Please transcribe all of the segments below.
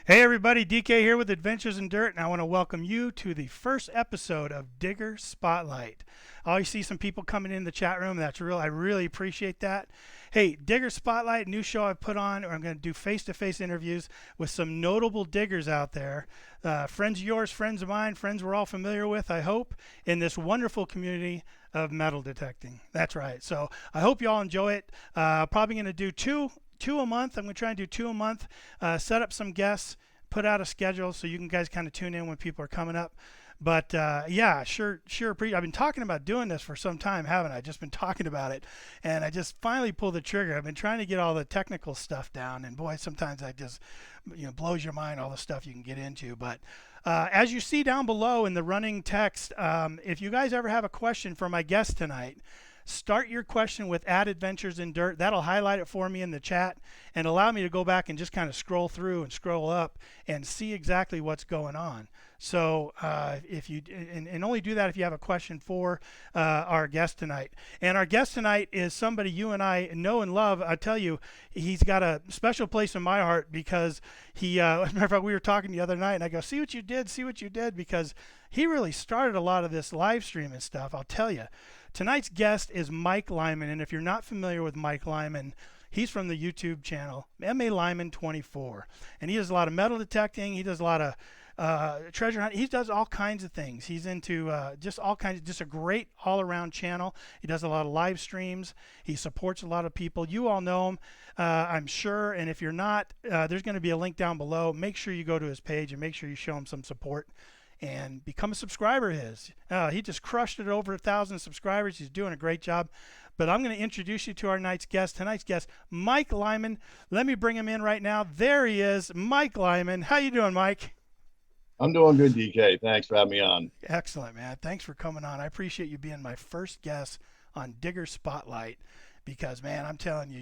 Hey everybody, DK here with Adventures in Dirt, and I want to welcome you to the first episode of Digger Spotlight. I always see some people coming in the chat room. I really appreciate that. Hey, Digger Spotlight, new show I put on, where I'm going to do face-to-face interviews with some notable diggers out there. Friends of yours, friends of mine, friends we're all familiar with, I hope, in this wonderful community of metal detecting. That's right. So I hope you all enjoy it. Probably going to do two a month. I'm going to try and do two a month, set up some guests, put out a schedule so you can guys kind of tune in when people are coming up. But yeah, sure. I've been talking about doing this for some time, haven't I? Just been talking about it, and I just finally pulled the trigger. I've been trying to get all the technical stuff down, and boy, sometimes I just, blows your mind all the stuff you can get into. But as you see down below in the running text, if you guys ever have a question for my guest tonight, start your question with @Adventures in Dirt. That'll highlight it for me in the chat and allow me to go back and just kind of scroll through and scroll up and see exactly what's going on. So if you and only do that if you have a question for our guest tonight. And our guest tonight is somebody you and I know and love. I tell you, he's got a special place in my heart because he. As a matter of fact, we were talking the other night, and I go, see what you did, because he really started a lot of this live streaming stuff. I'll tell you. Tonight's guest is Mike Lyman, and if you're not familiar with Mike Lyman, he's from the YouTube channel Malyman24, and he does a lot of metal detecting. He does a lot of treasure hunt. He does all kinds of things. He's into just a great all-around channel. He does a lot of live streams. He supports a lot of people. You all know him, I'm sure, and if you're not, there's going to be a link down below. Make sure you go to his page and make sure you show him some support and become a subscriber of his. He just crushed it over 1,000 subscribers. He's doing a great job. But I'm going to introduce you to our tonight's guest, Mike Lyman. Let me bring him in right now. There he is, Mike Lyman. How you doing, Mike? I'm doing good, DK. Thanks for having me on. Excellent, man. Thanks for coming on. I appreciate you being my first guest on Digger Spotlight because, man, I'm telling you,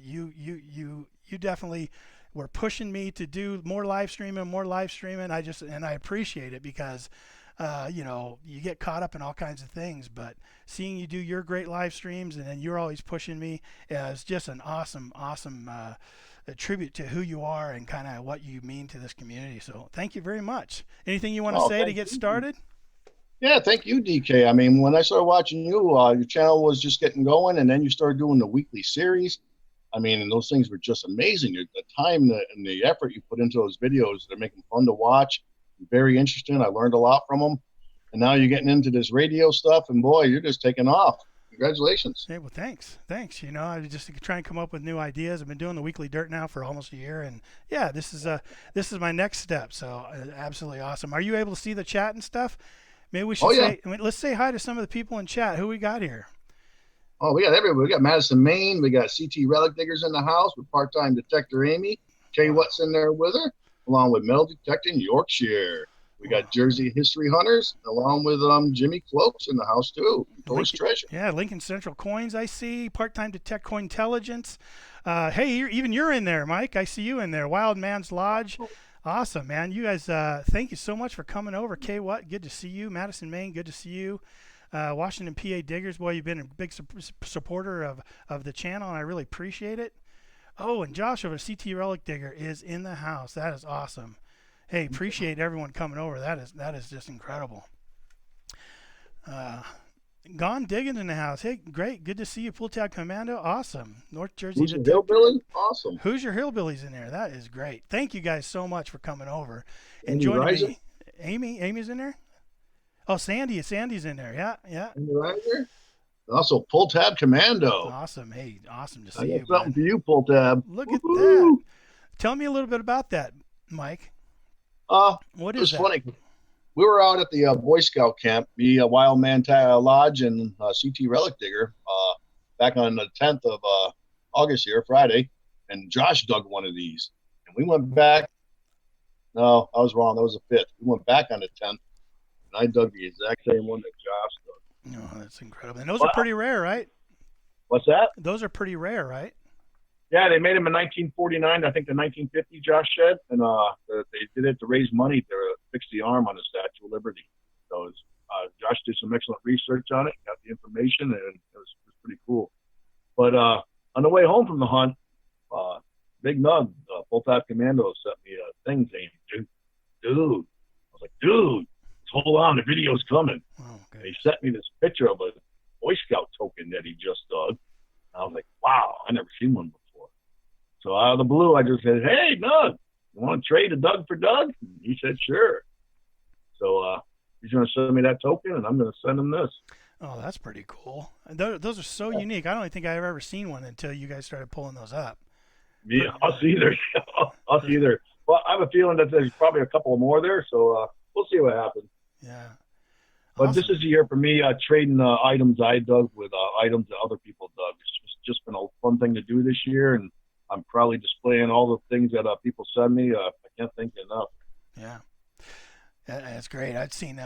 you definitely were pushing me to do more live streaming. I appreciate it because, you get caught up in all kinds of things, but seeing you do your great live streams and then you're always pushing me is just an awesome a tribute to who you are and kind of what you mean to this community. So thank you very much. Anything you want to say to get started? Yeah, thank you, DK. I mean, when I started watching you, your channel was just getting going, and then you started doing the weekly series. I mean, and those things were just amazing. The time and the effort you put into those videos, they're making fun to watch. Very interesting. I learned a lot from them. And now you're getting into this radio stuff, and boy, you're just taking off. Congratulations. Hey, well, thanks. I was just trying to come up with new ideas. I've been doing the weekly dirt now for almost a year, and yeah, this is my next step. So absolutely awesome. Are you able to see the chat and stuff? Maybe we should let's say hi to some of the people in chat. Who we got here? Oh, we got everybody. We got Madison, Maine. We got CT Relic Diggers in the house with part-time detector Amy. Tell you what's in there with her, along with Metal Detecting Yorkshire. We got Jersey History Hunters, along with Jimmy Cloaks in the house, too. Tourist Treasure. Yeah, Lincoln Central Coins, I see. Part-time Detect Coin Intelligence. Hey, even you're in there, Mike. I see you in there. Wild Man's Lodge. Awesome, man. You guys, thank you so much for coming over. What? Good to see you. Madison, Maine, good to see you. Washington, PA Diggers. Boy, you've been a big supporter of the channel, and I really appreciate it. Oh, and Josh over CT Relic Digger is in the house. That is awesome. Hey, appreciate everyone coming over. That is just incredible. Gone Digging in the house. Hey, great. Good to see you. Pull Tab Commando. Awesome. North Jersey. Who's your hillbilly? Awesome. Who's your hillbillies in there? That is great. Thank you guys so much for coming over and joining me. Amy's in there. Oh, Sandy's in there. Yeah. Riser. Also, Pull Tab Commando. Awesome. Hey, awesome to see you. I got something for you, Pull Tab. Look at that. Tell me a little bit about that, Mike. What is that? It was funny. We were out at the Boy Scout camp, me, Wild Man Lodge, and CT Relic Digger, back on the 10th of August here, Friday, and Josh dug one of these. And we went back. No, I was wrong. That was the 5th. We went back on the 10th, and I dug the exact same one that Josh dug. Oh, that's incredible. And those are pretty rare, right? What's that? Those are pretty rare, right? Yeah, they made them in 1949. I think the 1950 Josh said, and they did it to raise money to fix the arm on the Statue of Liberty. So Josh did some excellent research on it, got the information, and it was pretty cool. But on the way home from the hunt, Big Nug, Full Time Commando, sent me a thing saying, dude. I was like, dude, hold on, the video's coming. Oh, and he sent me this picture of a Boy Scout token that he just dug. I was like, wow, I never seen one before. So out of the blue, I just said, hey, Doug, you want to trade a Doug for Doug? And he said, sure. So he's going to send me that token, and I'm going to send him this. Oh, that's pretty cool. Those are so unique. I don't think I've ever seen one until you guys started pulling those up. Yeah, us either. Us either. Well, I have a feeling that there's probably a couple more there, so we'll see what happens. Yeah. But Awesome. this is the year for me trading items I dug with items that other people dug. It's just been a fun thing to do this year, and I'm proudly displaying all the things that people send me. I can't thank you enough. Yeah. That's great. I'd seen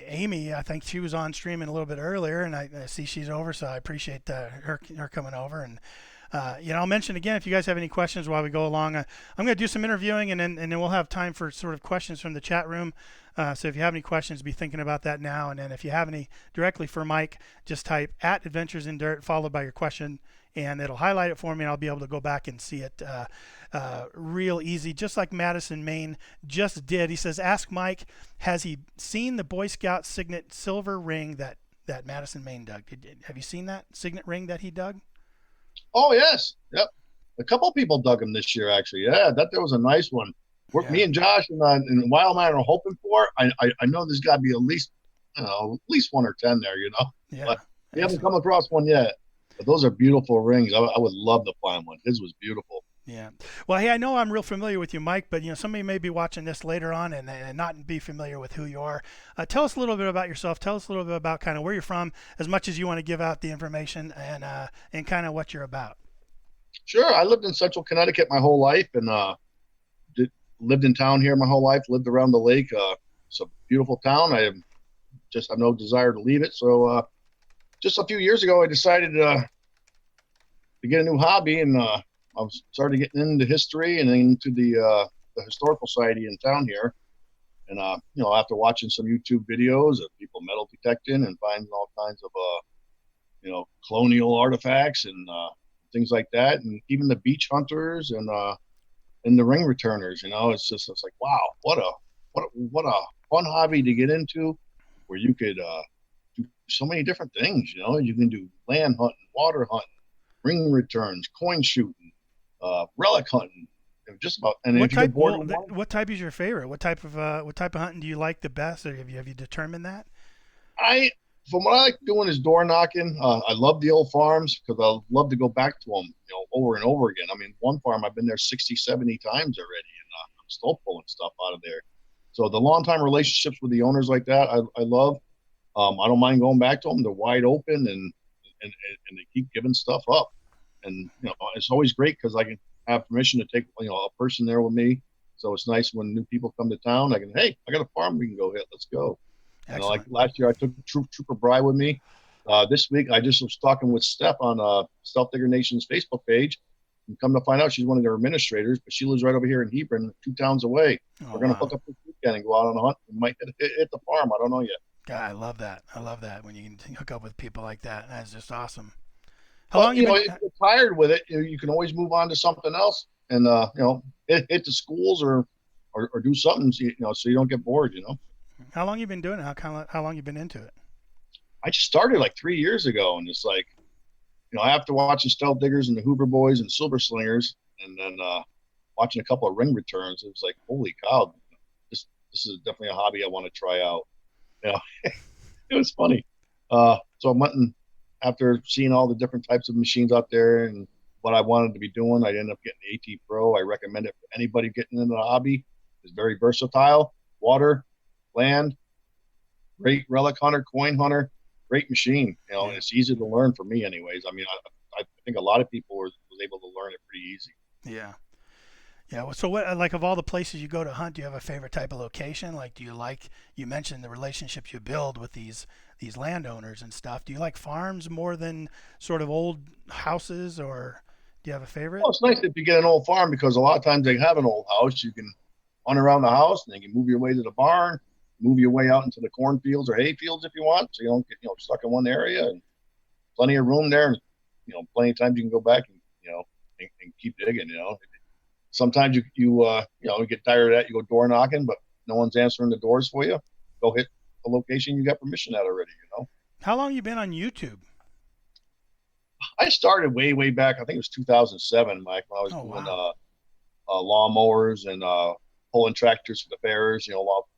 Amy. I think she was on streaming a little bit earlier, and I see she's over, so I appreciate her coming over. And I'll mention again, if you guys have any questions while we go along, I'm going to do some interviewing, and then we'll have time for sort of questions from the chat room. So if you have any questions, be thinking about that now. And then if you have any directly for Mike, just type @AdventuresInDirt followed by your question, and it'll highlight it for me, and I'll be able to go back and see it real easy, just like Madison Maine just did. He says, ask Mike, has he seen the Boy Scout signet silver ring that Madison Maine dug? Have you seen that signet ring that he dug? Oh, yes. Yep. A couple of people dug them this year, actually. Yeah, that was a nice one. Yeah. Me and Josh and Wildman are hoping for. I know there's got to be at least 1 or 10 there, Yeah. But we haven't come across one yet. But those are beautiful rings. I would love to find one. His was beautiful. Yeah. Well, hey, I know I'm real familiar with you, Mike, but somebody may be watching this later on and not be familiar with who you are. Tell us a little bit about yourself. Tell us a little bit about kind of where you're from, as much as you want to give out the information, and kind of what you're about. Sure. I lived in Central Connecticut my whole life, and lived in town here my whole life. Lived around the lake. It's a beautiful town. I have no desire to leave it. So just a few years ago, I decided to get a new hobby, and I started getting into history and into the historical society in town here. And, after watching some YouTube videos of people metal detecting and finding all kinds of, colonial artifacts and things like that, and even the beach hunters and the ring returners, it's like, wow, what a fun hobby to get into, where you could do so many different things. You can do land hunting, water hunting, ring returns, coin shooting, relic hunting, just about. And what type is your favorite? What type of hunting do you like the best? Or have you determined that? From what I like doing is door knocking. I love the old farms because I love to go back to them, over and over again. I mean, one farm I've been there 60, 70 times already, and I'm still pulling stuff out of there. So the long-time relationships with the owners like that, I love. I don't mind going back to them. They're wide open and they keep giving stuff up. And it's always great because I can have permission to take a person there with me. So it's nice when new people come to town. Hey, I got a farm we can go hit. Let's go. Like last year, I took Trooper Bry with me. This week, I just was talking with Steph on Stealth Digger Nation's Facebook page. And come to find out, she's one of their administrators, but she lives right over here in Hebron, 2 towns away. We're going to hook up this weekend and go out on a hunt. We might hit the farm. I don't know yet. God, I love that. I love that when you can hook up with people like that. That's just awesome. How long you been? If you're tired with it, you can always move on to something else, and hit the schools or do something, so you don't get bored. How long you been doing it? How long you been into it? I just started like 3 years ago, and it's like, after watching Stealth Diggers and the Hoover Boys and Silver Slingers, and then watching a couple of ring returns, it was like, holy cow, this is definitely a hobby I want to try out. It was funny. So I went and, after seeing all the different types of machines out there and what I wanted to be doing, I ended up getting the AT Pro. I recommend it for anybody getting into the hobby. It's very versatile. Water, land, great relic hunter, coin hunter, great machine. And it's easy to learn for me anyways. I mean, I think a lot of people was able to learn it pretty easy. Yeah. Yeah. So what, like, of all the places you go to hunt, do you have a favorite type of location? Like, you mentioned the relationships you build with these landowners and stuff. Do you like farms more than sort of old houses, or do you have a favorite? Well, it's nice if you get an old farm, because a lot of times they have an old house. You can hunt around the house, and then you can move your way to the barn, move your way out into the cornfields or hay fields if you want, so you don't get stuck in one area. And plenty of room there, and plenty of times you can go back and and keep digging. Sometimes you get tired of that. You go door knocking, but no one's answering the doors for you. Go hit the location you got permission at already. How long you been on YouTube? I started way back. I think it was 2007, Mike, when I was doing wow. lawnmowers and pulling tractors for the fairs.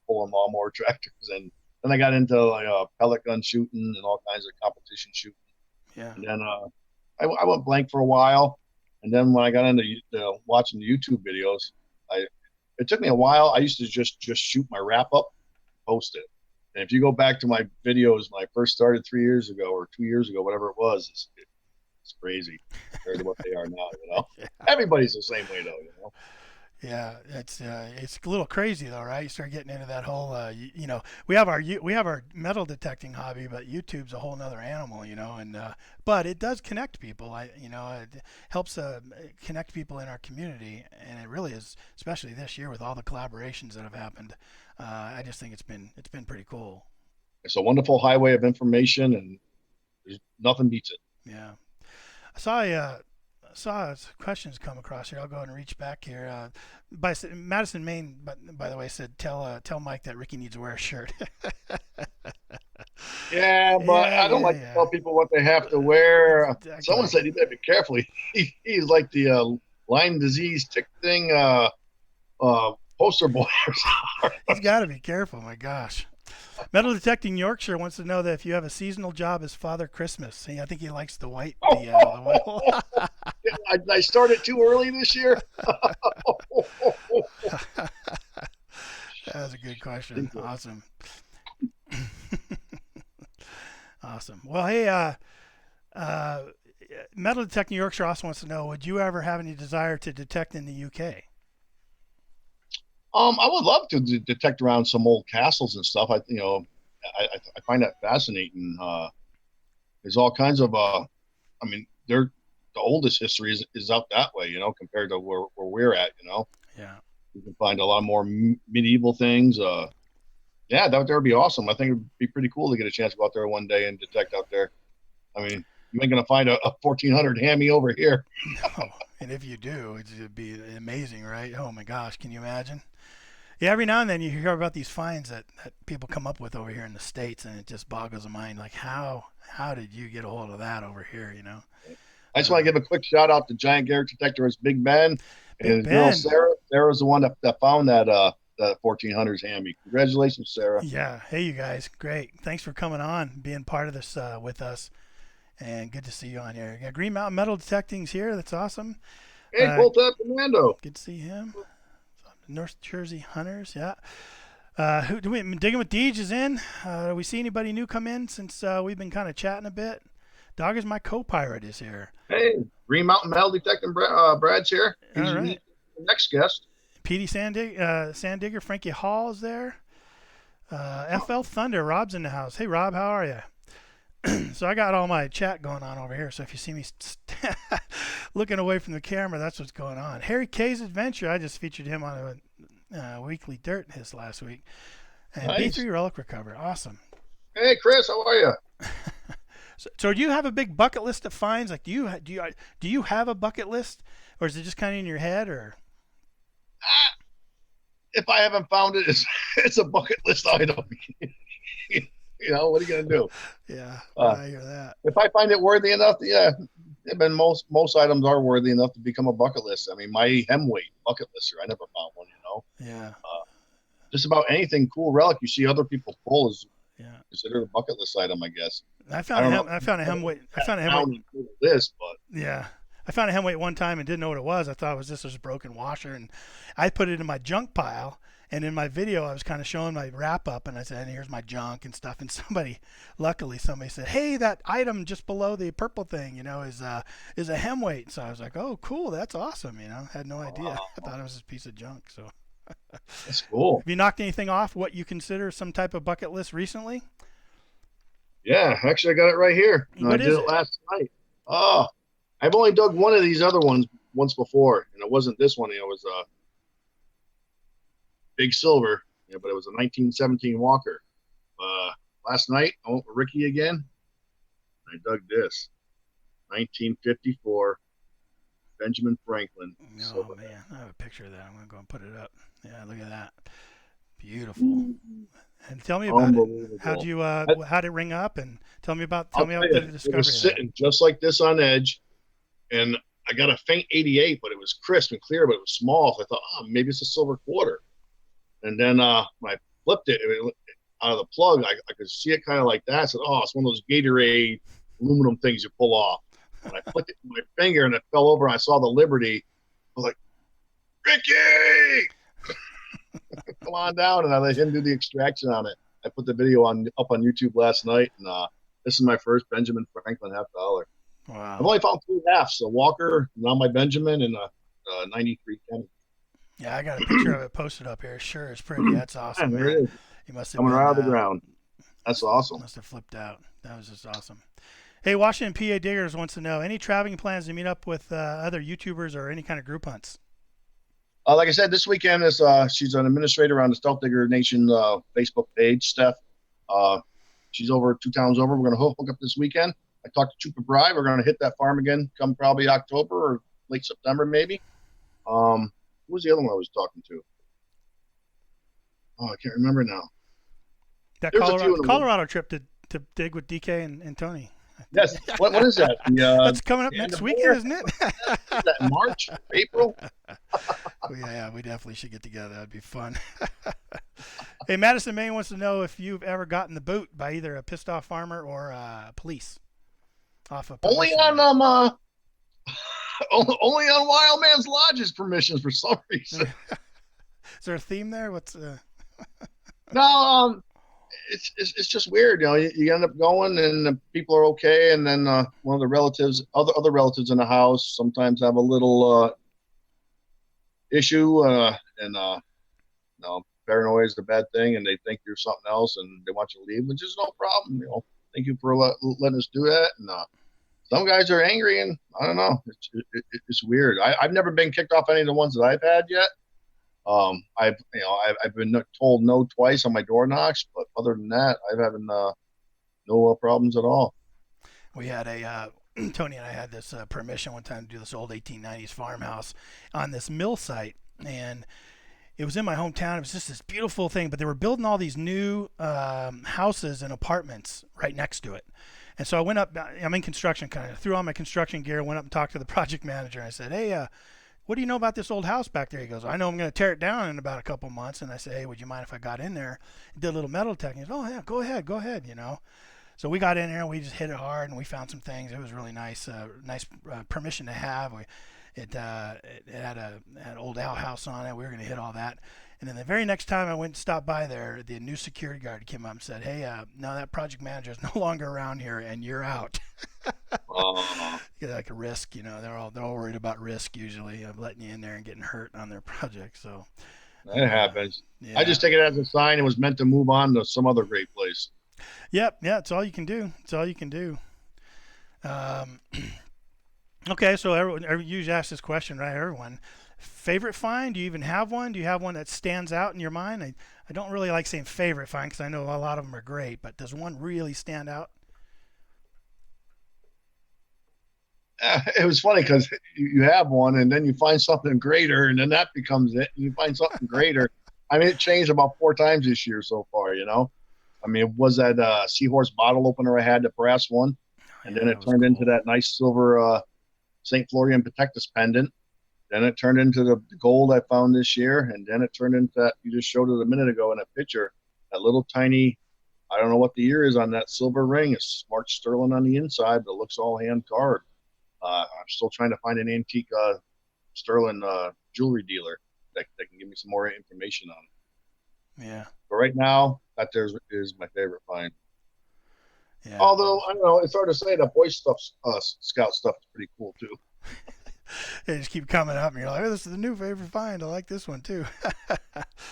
Pulling lawnmower tractors, and then I got into pellet gun shooting and all kinds of competition shooting. Yeah. And then I went blank for a while, and then when I got into watching the YouTube videos, it took me a while. I used to just shoot my wrap up, post it. And if you go back to my videos when I first started 3 years ago or 2 years ago, whatever it was, it's crazy compared to what they are now. Yeah. Everybody's the same way though. Yeah, it's a little crazy though, right? You start getting into that whole, we have our metal detecting hobby, but YouTube's a whole nother animal, and but it does connect people. It helps connect people in our community, and it really is, especially this year with all the collaborations that have happened. I just think it's been pretty cool. It's a wonderful highway of information, and there's nothing beats it. Yeah, I saw questions come across here. I'll go ahead and reach back here. Madison Maine, by the way, said tell Mike that Ricky needs to wear a shirt. Yeah, but I don't like to tell people what they have to wear. Exactly. Someone said you better be careful. He's like the Lyme disease tick thing poster boy. He's got to be careful. My gosh. Metal Detecting Yorkshire wants to know that if you have a seasonal job as Father Christmas. I think he likes the white. I started too early this year. That was a good question. Awesome. Awesome. Well, hey, Metal Detecting Yorkshire also wants to know, would you ever have any desire to detect in the UK? I would love to detect around some old castles and stuff. I find that fascinating. There's all kinds of, the oldest history is out that way, compared to where we're at, Yeah. You can find a lot more medieval things. Yeah, that would be awesome. I think it'd be pretty cool to get a chance to go out there one day and detect out there. I mean, you ain't going to find a 1400 hammy over here. No. And if you do, it'd be amazing, right? Oh my gosh, can you imagine? Yeah, every now and then you hear about these finds that people come up with over here in the States, and it just boggles the mind. Like, how did you get a hold of that over here, I just want to give a quick shout out to Giant Garrett Detectorist Big Ben and his girl Sarah. Sarah's the one that found that 1400s hammy. Congratulations, Sarah. Yeah. Hey, you guys. Great. Thanks for coming on, being part of this with us. And good to see you on here. Yeah, Green Mountain Metal Detecting's here. That's awesome. Hey, Pull Tab Commando. Good to see him. North Jersey Hunters, yeah. Digging with Deej is in. We see anybody new come in since we've been kind of chatting a bit? Dog is my co-pirate is here. Hey, Green Mountain Metal Detecting Brad's here. He's All right. The next guest. Petey Sandigger, Frankie Hall is there. FL Thunder, Rob's in the house. Hey, Rob, how are you? So I got all my chat going on over here. So if you see me looking away from the camera, that's what's going on. Harry K's Adventure. I just featured him on a Weekly Dirt his last week. And Nice. B3 Relic Recover. Awesome. Hey, Chris, how are you? So do you have a big bucket list of finds? Like, do you have a bucket list, or is it just kind of in your head, or? If I haven't found it, it's a bucket list item. What are you gonna do? Yeah, I hear that. If I find it worthy enough, yeah. But most items are worthy enough to become a bucket list. I mean, my hem weight bucket lister, I never found one. Yeah. Just about anything cool relic you see other people pull is considered a bucket list item, I guess. I found a hem weight list, but yeah. I found a hem weight one time and didn't know what it was. I thought it was just a broken washer, and I put it in my junk pile. And in my video, I was kind of showing my wrap up, and I said, "Here's my junk and stuff." And luckily, somebody said, "Hey, that item just below the purple thing, is a hem weight." So I was like, "Oh, cool, that's awesome." Had no idea. Wow. I thought it was a piece of junk. So that's cool. Have you knocked anything off what you consider some type of bucket list recently? Yeah, actually, I got it right here. I did it last night. Oh, I've only dug one of these other ones once before, and it wasn't this one. It was Big Silver, but it was a 1917 Walker. Last night, I went with Ricky again. I dug this 1954 Benjamin Franklin. Oh man, I have a picture of that. I'm gonna go and put it up. Yeah, look at that. Beautiful. And tell me about it. How'd Unbelievable. you how'd it ring up? And tell me about I'll tell the you, it discovery was of that. sitting just like this on edge, and I got a faint 88, but it was crisp and clear, but it was small. So I thought, oh, maybe it's a silver quarter. And then when I flipped it out of the plug, I could see it kind of like that. I said, oh, it's one of those Gatorade aluminum things you pull off. And I flicked it with my finger, and it fell over, and I saw the Liberty. I was like, Ricky! Come on down, and I let him do the extraction on it. I put the video up on YouTube last night, and this is my first Benjamin Franklin $half. Wow. I've only found 2 halves: a Walker, now my Benjamin, and a 93 Kenny. Yeah, I got a picture of it posted up here. Sure, it's pretty. That's awesome, There it man. is. You must have Coming been, right out of the ground. That's awesome. Must have flipped out. That was just awesome. Hey, Washington, PA Diggers wants to know any traveling plans to meet up with other YouTubers or any kind of group hunts. Like I said, this weekend is she's an administrator on the Stealth Digger Nation Facebook page, Steph. She's over 2 towns over. We're going to hook up this weekend. I talked to Trooper Bry. We're going to hit that farm again come probably October or late September maybe. Who was the other one I was talking to? Oh, I can't remember now. That There's Colorado trip to dig with DK and Tony. Yes. What is that? That's coming up next weekend, isn't it? Is that in March, April? Yeah, we definitely should get together. That'd be fun. Hey, Madison, Maine wants to know if you've ever gotten the boot by either a pissed off farmer or police. Off of Only on only on Wild Man's Lodge's permissions for some reason. Is there a theme there? What's No, it's just weird. You know, you end up going and the people are okay, and then one of the relatives, other relatives in the house, sometimes have a little issue, and paranoia is the bad thing, and they think you're something else, and they want you to leave, which is no problem. You know, thank you for letting us do that. And some guys are angry, and I don't know. It's weird. I've never been kicked off any of the ones that I've had yet. I've been told no twice on my door knocks, but other than that, I've had no problems at all. We had Tony and I had this permission one time to do this old 1890s farmhouse on this mill site, and it was in my hometown. It was just this beautiful thing, but they were building all these new houses and apartments right next to it. And so I went up, I'm in construction, kind of threw on my construction gear, went up and talked to the project manager, and I said, hey, what do you know about this old house back there? He goes, I know I'm going to tear it down in about a couple months. And I said, hey, would you mind if I got in there and did a little metal tech? And he goes, oh, yeah, go ahead, you know. So we got in there and we just hit it hard and we found some things. It was really nice, permission to have. It had an old outhouse on it. We were going to hit all that. And then the very next time I went to stop by there, the new security guard came up and said, hey, no, that project manager is no longer around here and you're out. Like a risk, you know, they're all worried about risk usually of letting you in there and getting hurt on their project. So that happens. Yeah. I just take it as a sign it was meant to move on to some other great place. Yep. Yeah. It's all you can do. Okay. So everyone usually ask this question, right? Everyone. Favorite find? Do you even have one? Do you have one that stands out in your mind? I don't really like saying favorite find because I know a lot of them are great, but does one really stand out? It was funny because you have one and then you find something greater and then that becomes it. And you find something greater. I mean, it changed about 4 times this year so far, you know. I mean, it was that Seahorse bottle opener I had, the brass one. And then it turned into that nice silver St. Florian Protectus pendant. Then it turned into the gold I found this year. And then it turned into that, you just showed it a minute ago in a picture, that little tiny, I don't know what the year is on that silver ring. It's smart sterling on the inside, but it looks all hand carved. I'm still trying to find an antique sterling jewelry dealer that can give me some more information on it. Yeah. But right now, that is my favorite find. Yeah. Although, I don't know, it's hard to say. The Boy Scout stuff is pretty cool, too. They just keep coming up, and you're like, oh, this is the new favorite find. I like this one, too.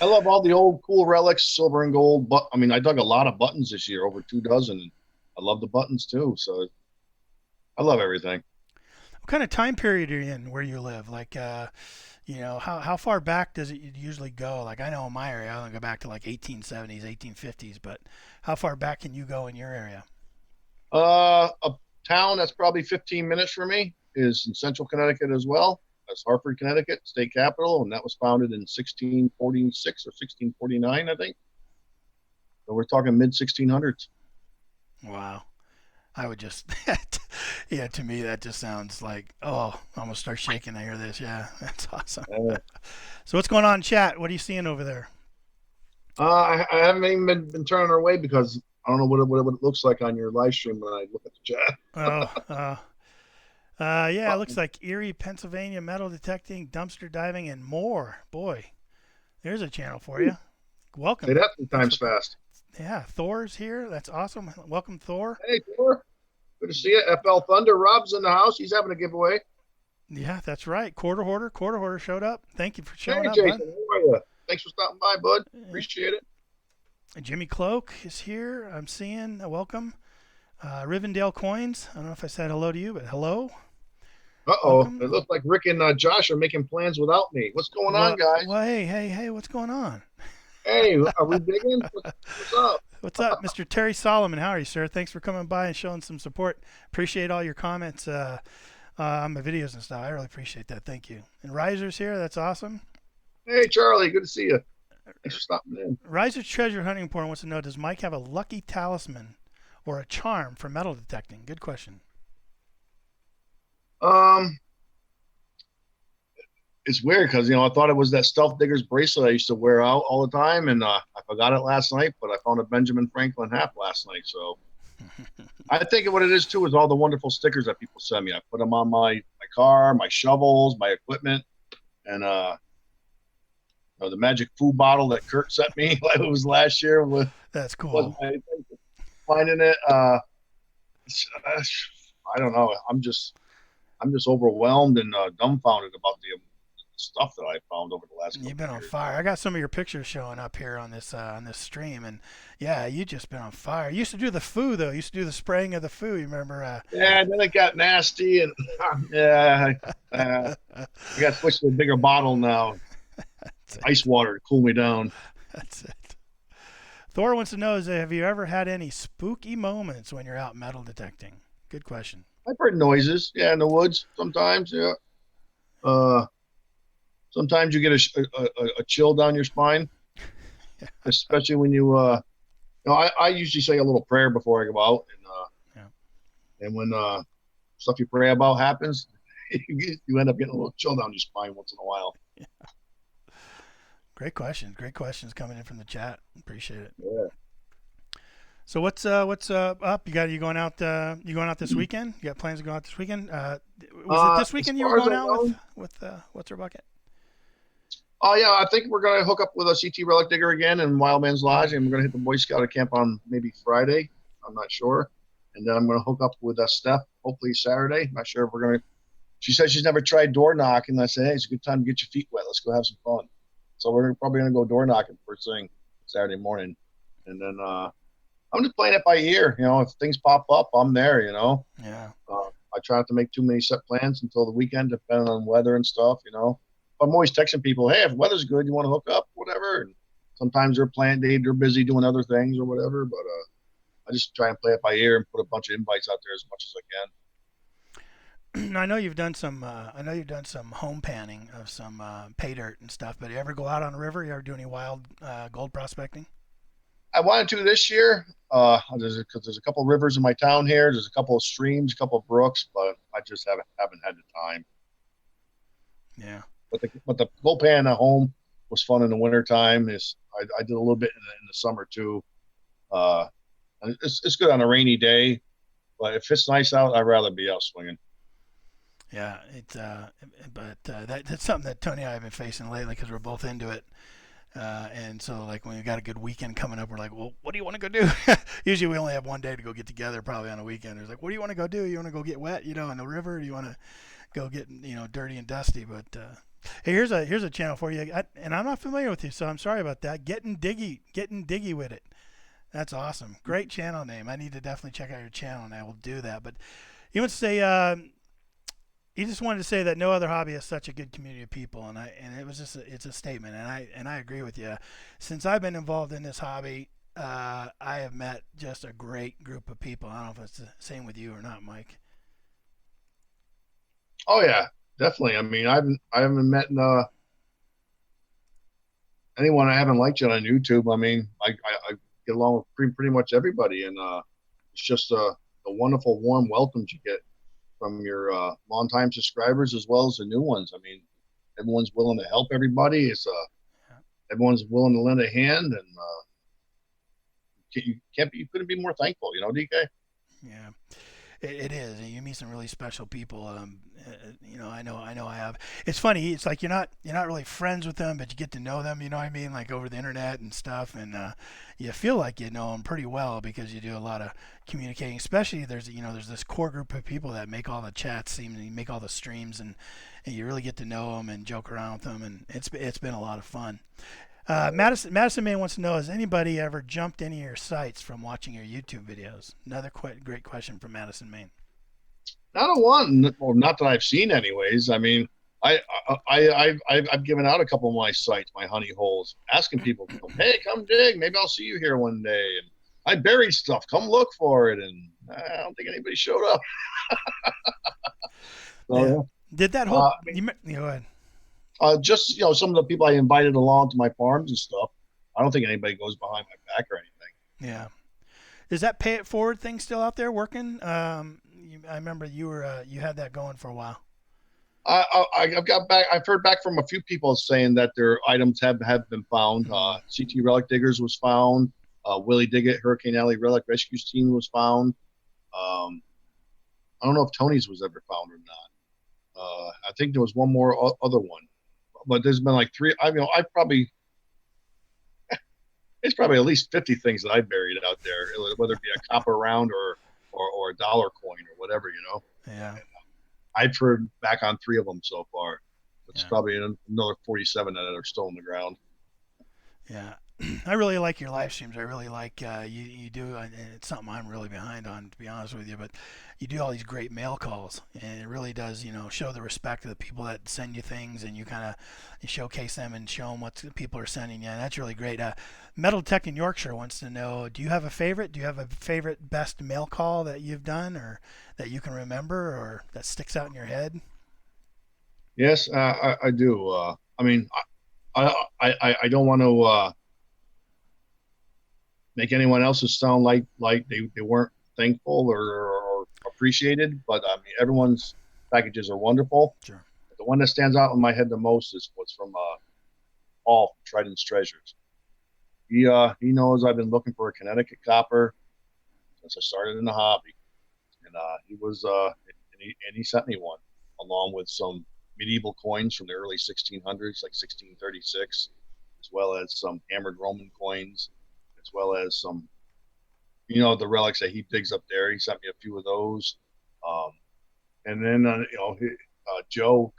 I love all the old cool relics, silver and gold. But I mean, I dug a lot of buttons this year, over 2 dozen. And I love the buttons, too. So I love everything. What kind of time period are you in where you live? Like, how far back does it usually go? Like, I know in my area, I only go back to like 1870s, 1850s, but how far back can you go in your area? A town that's probably 15 minutes for me. is in central Connecticut as well. That's Hartford, Connecticut, state capital, and that was founded in 1646 or 1649, I think. So we're talking mid 1600s. Wow. I would just, yeah, to me, that just sounds like, oh, I'm going to start shaking. I hear this. Yeah, that's awesome. So what's going on in chat? What are you seeing over there? I haven't even been turning her away because I don't know what it looks like on your live stream when I look at the chat. Yeah, it looks like Erie, Pennsylvania, metal detecting, dumpster diving, and more. Boy, there's a channel for you. Welcome. Say that 3 times fast. Yeah, Thor's here. That's awesome. Welcome, Thor. Hey, Thor. Good to see you. FL Thunder. Rob's in the house. He's having a giveaway. Yeah, that's right. Quarter Hoarder showed up. Thank you for showing up, Jason, bud. how are you? Thanks for stopping by, bud. Appreciate it. Jimmy Cloak is here. I'm seeing. Welcome. Rivendell Coins. I don't know if I said hello to you, but hello. Uh-oh. Welcome. It looks like Rick and Josh are making plans without me. What's going on, guys? Well, hey, what's going on? Hey, are we digging? What's up? What's up, Mr. Terry Solomon? How are you, sir? Thanks for coming by and showing some support. Appreciate all your comments on my videos and stuff. I really appreciate that. Thank you. And Riser's here. That's awesome. Hey, Charlie. Good to see you. Thanks for stopping in. Riser's Treasure Hunting Report wants to know, does Mike have a lucky talisman or a charm for metal detecting? Good question. It's weird because, I thought it was that Stealth Digger's bracelet I used to wear out all the time, and I forgot it last night, but I found a Benjamin Franklin hat last night. So I think what it is, too, is all the wonderful stickers that people send me. I put them on my car, my shovels, my equipment, and the magic food bottle that Kurt sent me like it was last year. That's cool. Finding it, I don't know. I'm just overwhelmed and dumbfounded about the stuff that I found over the last. You've been on fire. I got some of your pictures showing up here on this stream, and yeah, you just been on fire. You used to do the foo though. You used to do the spraying of the foo. You remember? Yeah, and then it got nasty, and yeah, I got to switch to a bigger bottle now. Ice water to cool me down. That's it. Thor wants to know: have you ever had any spooky moments when you're out metal detecting? Good question. I've heard noises, yeah, in the woods sometimes, yeah. Sometimes you get a chill down your spine, especially when I usually say a little prayer before I go out, and when stuff you pray about happens, you end up getting a little chill down your spine once in a while. Yeah. Great questions coming in from the chat. Appreciate it. Yeah. So what's up? You going out this weekend? You got plans to go out this weekend? Was it this weekend you were going out with what's her bucket? Oh yeah, I think we're gonna hook up with a CT Relic Digger again in Wildman's Lodge, and we're gonna hit the Boy Scout camp on maybe Friday. I'm not sure, and then I'm gonna hook up with Steph hopefully Saturday. Not sure if we're gonna. She said she's never tried door knocking. I said, hey, it's a good time to get your feet wet. Let's go have some fun. So we're probably gonna go door knocking first thing Saturday morning, and then I'm just playing it by ear. If things pop up, I'm there. Yeah. I try not to make too many set plans until the weekend, depending on weather and stuff. I'm always texting people, hey, if weather's good, you want to hook up, whatever. And sometimes they're busy doing other things or whatever. But I just try and play it by ear and put a bunch of invites out there as much as I can. I know you've done some home panning of some pay dirt and stuff. But you ever go out on the river? You ever do any wild gold prospecting? I wanted to this year. There's a couple of rivers in my town here. There's a couple of streams, a couple of brooks, but I just haven't had the time. Yeah. But the gold pan at home was fun in the wintertime. I did a little bit in the summer too. It's good on a rainy day, but if it's nice out, I'd rather be out swinging. Yeah, that's something that Tony and I have been facing lately because we're both into it. And so, like, when we got a good weekend coming up, we're like, well, what do you want to go do? Usually we only have one day to go get together, probably on a weekend. It's like, what do you want to go do? You want to go get wet, in the river? Do you want to go get, dirty and dusty? But hey, here's a channel for you. And I'm not familiar with you, so I'm sorry about that. Getting diggy with it. That's awesome. Great channel name. I need to definitely check out your channel, and I will do that. But you want to say, he just wanted to say that no other hobby has such a good community of people, and it was just it's a statement, and I agree with you. Since I've been involved in this hobby, I have met just a great group of people. I don't know if it's the same with you or not, Mike. Oh yeah, definitely. I mean, I haven't met anyone I haven't liked yet on YouTube. I mean, I get along with pretty much everybody, and it's just a wonderful, warm welcomes you get from your longtime subscribers as well as the new ones. I mean, everyone's willing to help everybody. Everyone's willing to lend a hand, and you couldn't be more thankful. You know, DK. Yeah. It is. You meet some really special people. I know I have. It's funny. It's like you're not really friends with them, but you get to know them. You know what I mean? Like over the internet and stuff, and you feel like you know them pretty well because you do a lot of communicating. Especially there's this core group of people that make all the chats seem to make all the streams, and you really get to know them and joke around with them, and it's been a lot of fun. Madison May wants to know: has anybody ever jumped any of your sites from watching your YouTube videos? Another great question from Madison Main. Not a one, or not that I've seen, anyways. I mean, I've given out a couple of my sites, my honey holes, asking people, hey, come dig. Maybe I'll see you here one day. And I buried stuff. Come look for it. And I don't think anybody showed up. So, Yeah. Did that whole? I mean, Go ahead. just some of the people I invited along to my farms and stuff. I don't think anybody goes behind my back or anything. Yeah. Is that pay it forward thing still out there working? I remember you had that going for a while. I've got back. I've heard back from a few people saying that their items have been found. CT Relic Diggers was found. Willie Diggett Hurricane Alley Relic Rescues Team was found. I don't know if Tony's was ever found or not. I think there was one more other one, but there's been like three. It's probably at least 50 things that I buried out there, whether it be a copper round or a dollar coin or whatever, Yeah. I've heard back on 3 of them so far. It's Yeah. probably another 47 that are still in the ground. Yeah. I really like your live streams. I really like you do, and it's something I'm really behind on, to be honest with you. But you do all these great mail calls, and it really does, show the respect of the people that send you things, and you kind of you showcase them and show them what people are sending you, and that's really great. Metal Tech in Yorkshire wants to know: do you have a favorite? Do you have a favorite best mail call that you've done, or that you can remember, or that sticks out in your head? Yes, I do. I mean, I don't want to make anyone else's sound like they weren't thankful or appreciated, but I mean, everyone's packages are wonderful. Sure. But the one that stands out in my head the most is what's from Paul Trident's Treasures. He knows I've been looking for a Connecticut copper since I started in the hobby, and he sent me one along with some medieval coins from the early 1600s, like 1636, as well as some hammered Roman coins, as well as some, the relics that he digs up there. He sent me a few of those, and then Joe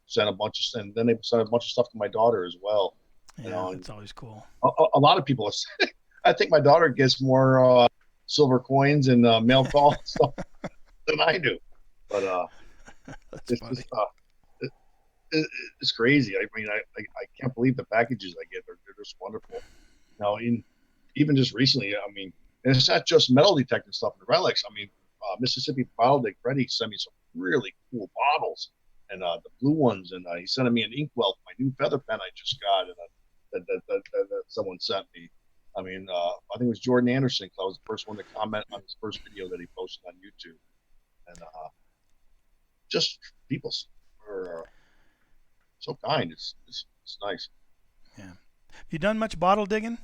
sent a bunch of, and then they sent a bunch of stuff to my daughter as well. Yeah, it's always cool. A lot of people, I think my daughter gets more silver coins and mail call stuff than I do, but That's funny. It's crazy. I mean, I can't believe the packages I get. They're just wonderful. Now, even just recently, I mean, and it's not just metal detecting stuff and relics. I mean, Mississippi Bottle Dig Freddy sent me some really cool bottles, and the blue ones, and he sent me an inkwell for my new feather pen I just got, and that someone sent me. I mean, I think it was Jordan Anderson. I was the first one to comment on his first video that he posted on YouTube, and just people are so kind. It's nice. Yeah. Have you done much bottle digging?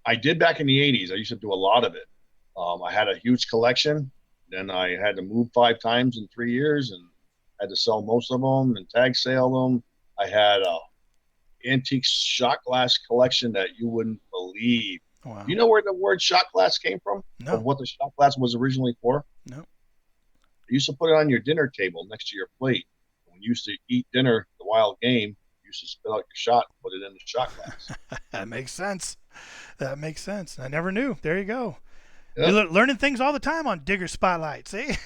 I did back in the 80s. I used to do a lot of it. I had a huge collection. Then I had to move 5 times in 3 years and had to sell most of them and tag sale them. I had a antique shot glass collection that you wouldn't believe. Wow. Do you know where the word shot glass came from? No. Or what the shot glass was originally for? No. You used to put it on your dinner table next to your plate. When you used to eat dinner, the wild game, you used to spit out your shot and put it in the shot glass. That makes sense. I never knew. There you go. Yep. You're learning things all the time on Digger Spotlight. See?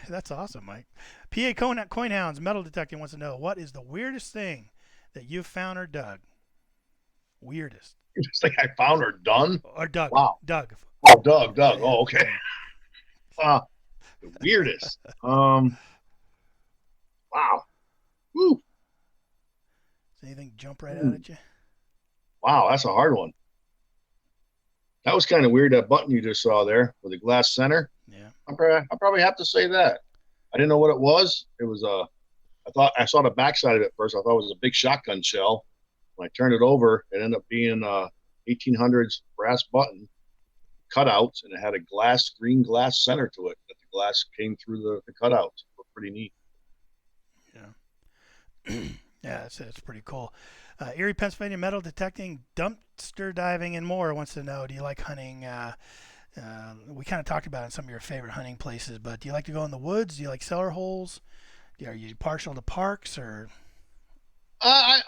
That's awesome, Mike. PA Coin Hounds Metal Detecting wants to know: what is the weirdest thing that you've found or dug? Weirdest. It's like I found or done? Or dug. Wow. Doug. Oh, Doug. Oh, okay. The weirdest. Wow. Woo. Does anything jump right out at you? Wow, that's a hard one. That was kind of weird, that button you just saw there with the glass center. Yeah. I'll probably have to say that. I didn't know what it was. It was I thought I saw the backside of it first. I thought it was a big shotgun shell. When I turned it over, it ended up being 1800s brass button cutouts, and it had a green glass center to it. That the glass came through the cutouts. Pretty neat. Yeah. Yeah, it's pretty cool. Erie, Pennsylvania metal detecting, dumpster diving, and more wants to know, do you like hunting? We kind of talked about it in some of your favorite hunting places, but do you like to go in the woods? Do you like cellar holes? Are you partial to parks or? I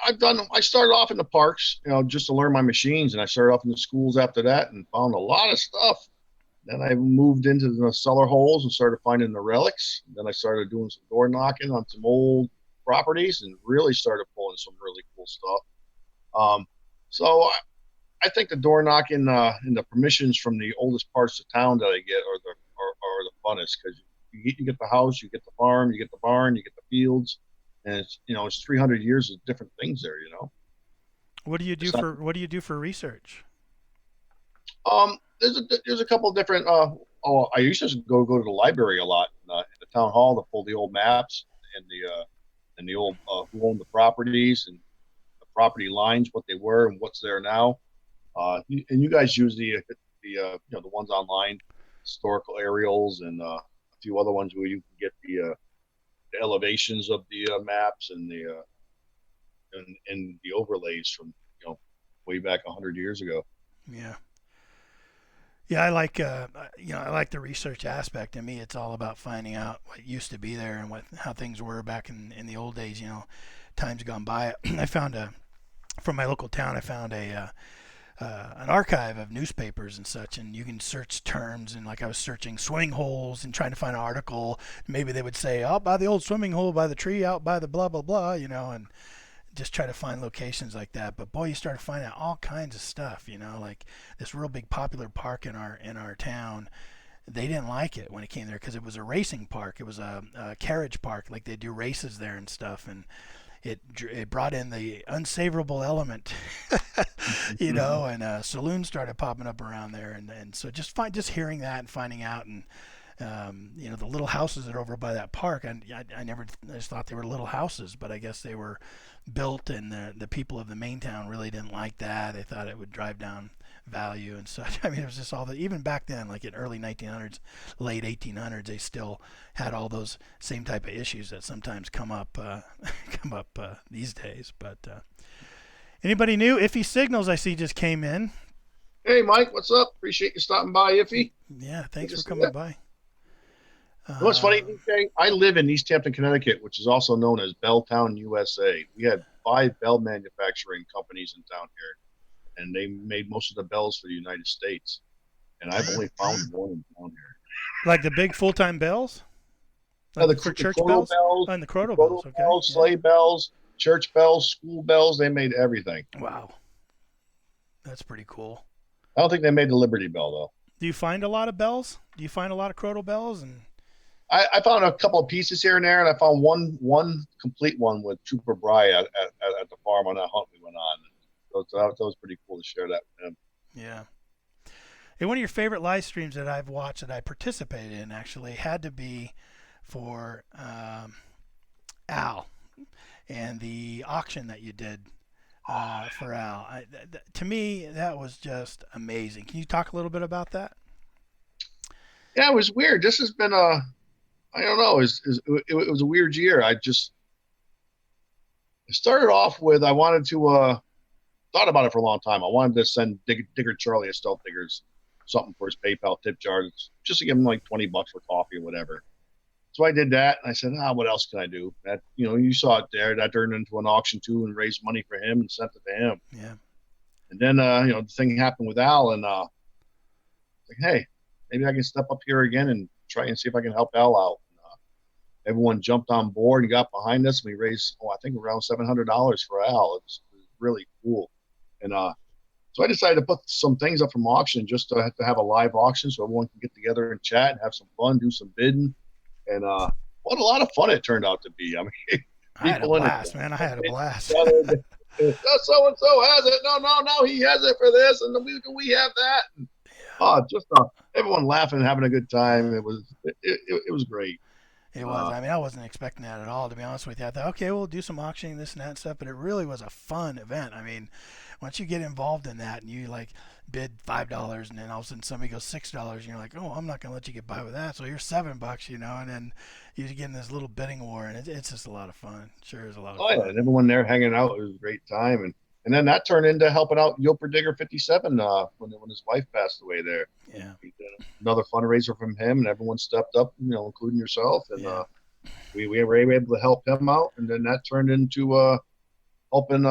started off in the parks, just to learn my machines, and I started off in the schools after that, and found a lot of stuff. Then I moved into the cellar holes and started finding the relics. Then I started doing some door knocking on some old properties and really started pulling some really cool stuff. So I think the door knocking and the permissions from the oldest parts of town that I get are the funnest, because you get the house, you get the farm, you get the barn, you get the fields, and it's 300 years of different things there. What do you do for research? There's a couple of different. I used to go to the library a lot in the town hall to pull the old maps and the old who owned the properties and the property lines, what they were and what's there now. And you guys use the ones online, historical aerials, and a few other ones where you can get the elevations of the maps and the overlays from way back 100 years ago. Yeah. Yeah, I like I like the research aspect. To me, it's all about finding out what used to be there and how things were back in the old days. Times gone by. I found from my local town. I found an archive of newspapers and such, and you can search terms. And like I was searching swimming holes and trying to find an article. Maybe they would say, "Out by the old swimming hole, by the tree, out by the blah blah blah," and just try to find locations like that. But boy, you started finding out all kinds of stuff, like this real big popular park in our town. They didn't like it when it came there because it was a racing park. It was a carriage park, like they do races there and stuff, and it brought in the unsavorable element, and saloons started popping up around there, and so just hearing that and finding out, and the little houses that are over by that park, I just thought they were little houses, but I guess they were built, and the people of the main town really didn't like that. They thought it would drive down value and such. I mean, it was just all that. Even back then, like in early 1900s, late 1800s, they still had all those same type of issues that sometimes come up these days. But anybody new? Iffy Signals, I see, just came in. Hey, Mike, what's up? Appreciate you stopping by, Iffy. Yeah, thanks for coming by. What's funny, DJ, I live in East Hampton, Connecticut, which is also known as Belltown, USA. We had 5 bell manufacturing companies in town here, and they made most of the bells for the United States. And I've only found one in town here. Like the big full-time bells? Like for church bells? And the Croto bells, okay. Bells, sleigh bells, church bells, school bells. They made everything. Wow. That's pretty cool. I don't think they made the Liberty Bell, though. Do you find a lot of bells? Do you find a lot of Croto bells? And I found a couple of pieces here and there, and I found one complete one with Trooper Bry at the farm on that hunt we went on. So that was pretty cool to share that with him. Yeah. Hey, one of your favorite live streams that I've watched that I participated in actually had to be for Al and the auction that you did for Al. To me, that was just amazing. Can you talk a little bit about that? Yeah, it was weird. This has been I don't know. It was a weird year. It started off with I wanted to thought about it for a long time. I wanted to send Digger Charlie a Stealth Diggers something for his PayPal tip jar, just to give him like $20 for coffee or whatever. So I did that, and I said, what else can I do? That you saw it there. That turned into an auction too, and raised money for him and sent it to him. Yeah. And then the thing happened with Al, and like, hey, maybe I can step up here again and try and see if I can help Al out. And, everyone jumped on board and got behind us, and we raised I think around $700 for Al. It was really cool. And so I decided to put some things up from auction just to have a live auction so everyone can get together and chat and have some fun, do some bidding. And what a lot of fun it turned out to be. I mean, I had a people in it. blast, man. I had a blast. So and so has it. No, he has it for this, and we have that. And, just everyone laughing and having a good time. It was great. It was. I mean, I wasn't expecting that at all, to be honest with you. I thought, okay, we'll do some auctioning, this and that and stuff, but it really was a fun event. I mean, once you get involved in that and you like bid $5 and then all of a sudden somebody goes $6 and you're like, oh, I'm not going to let you get by with that. So you're $7, you know, and then you get in this little bidding war, and it's just a lot of fun. Sure is a lot of fun. Yeah, and everyone there hanging out. It was a great time. And then that turned into helping out Yoper Digger 57 when his wife passed away there. Yeah. Another fundraiser from him, and everyone stepped up, including yourself. And we were able to help him out. And then that turned into helping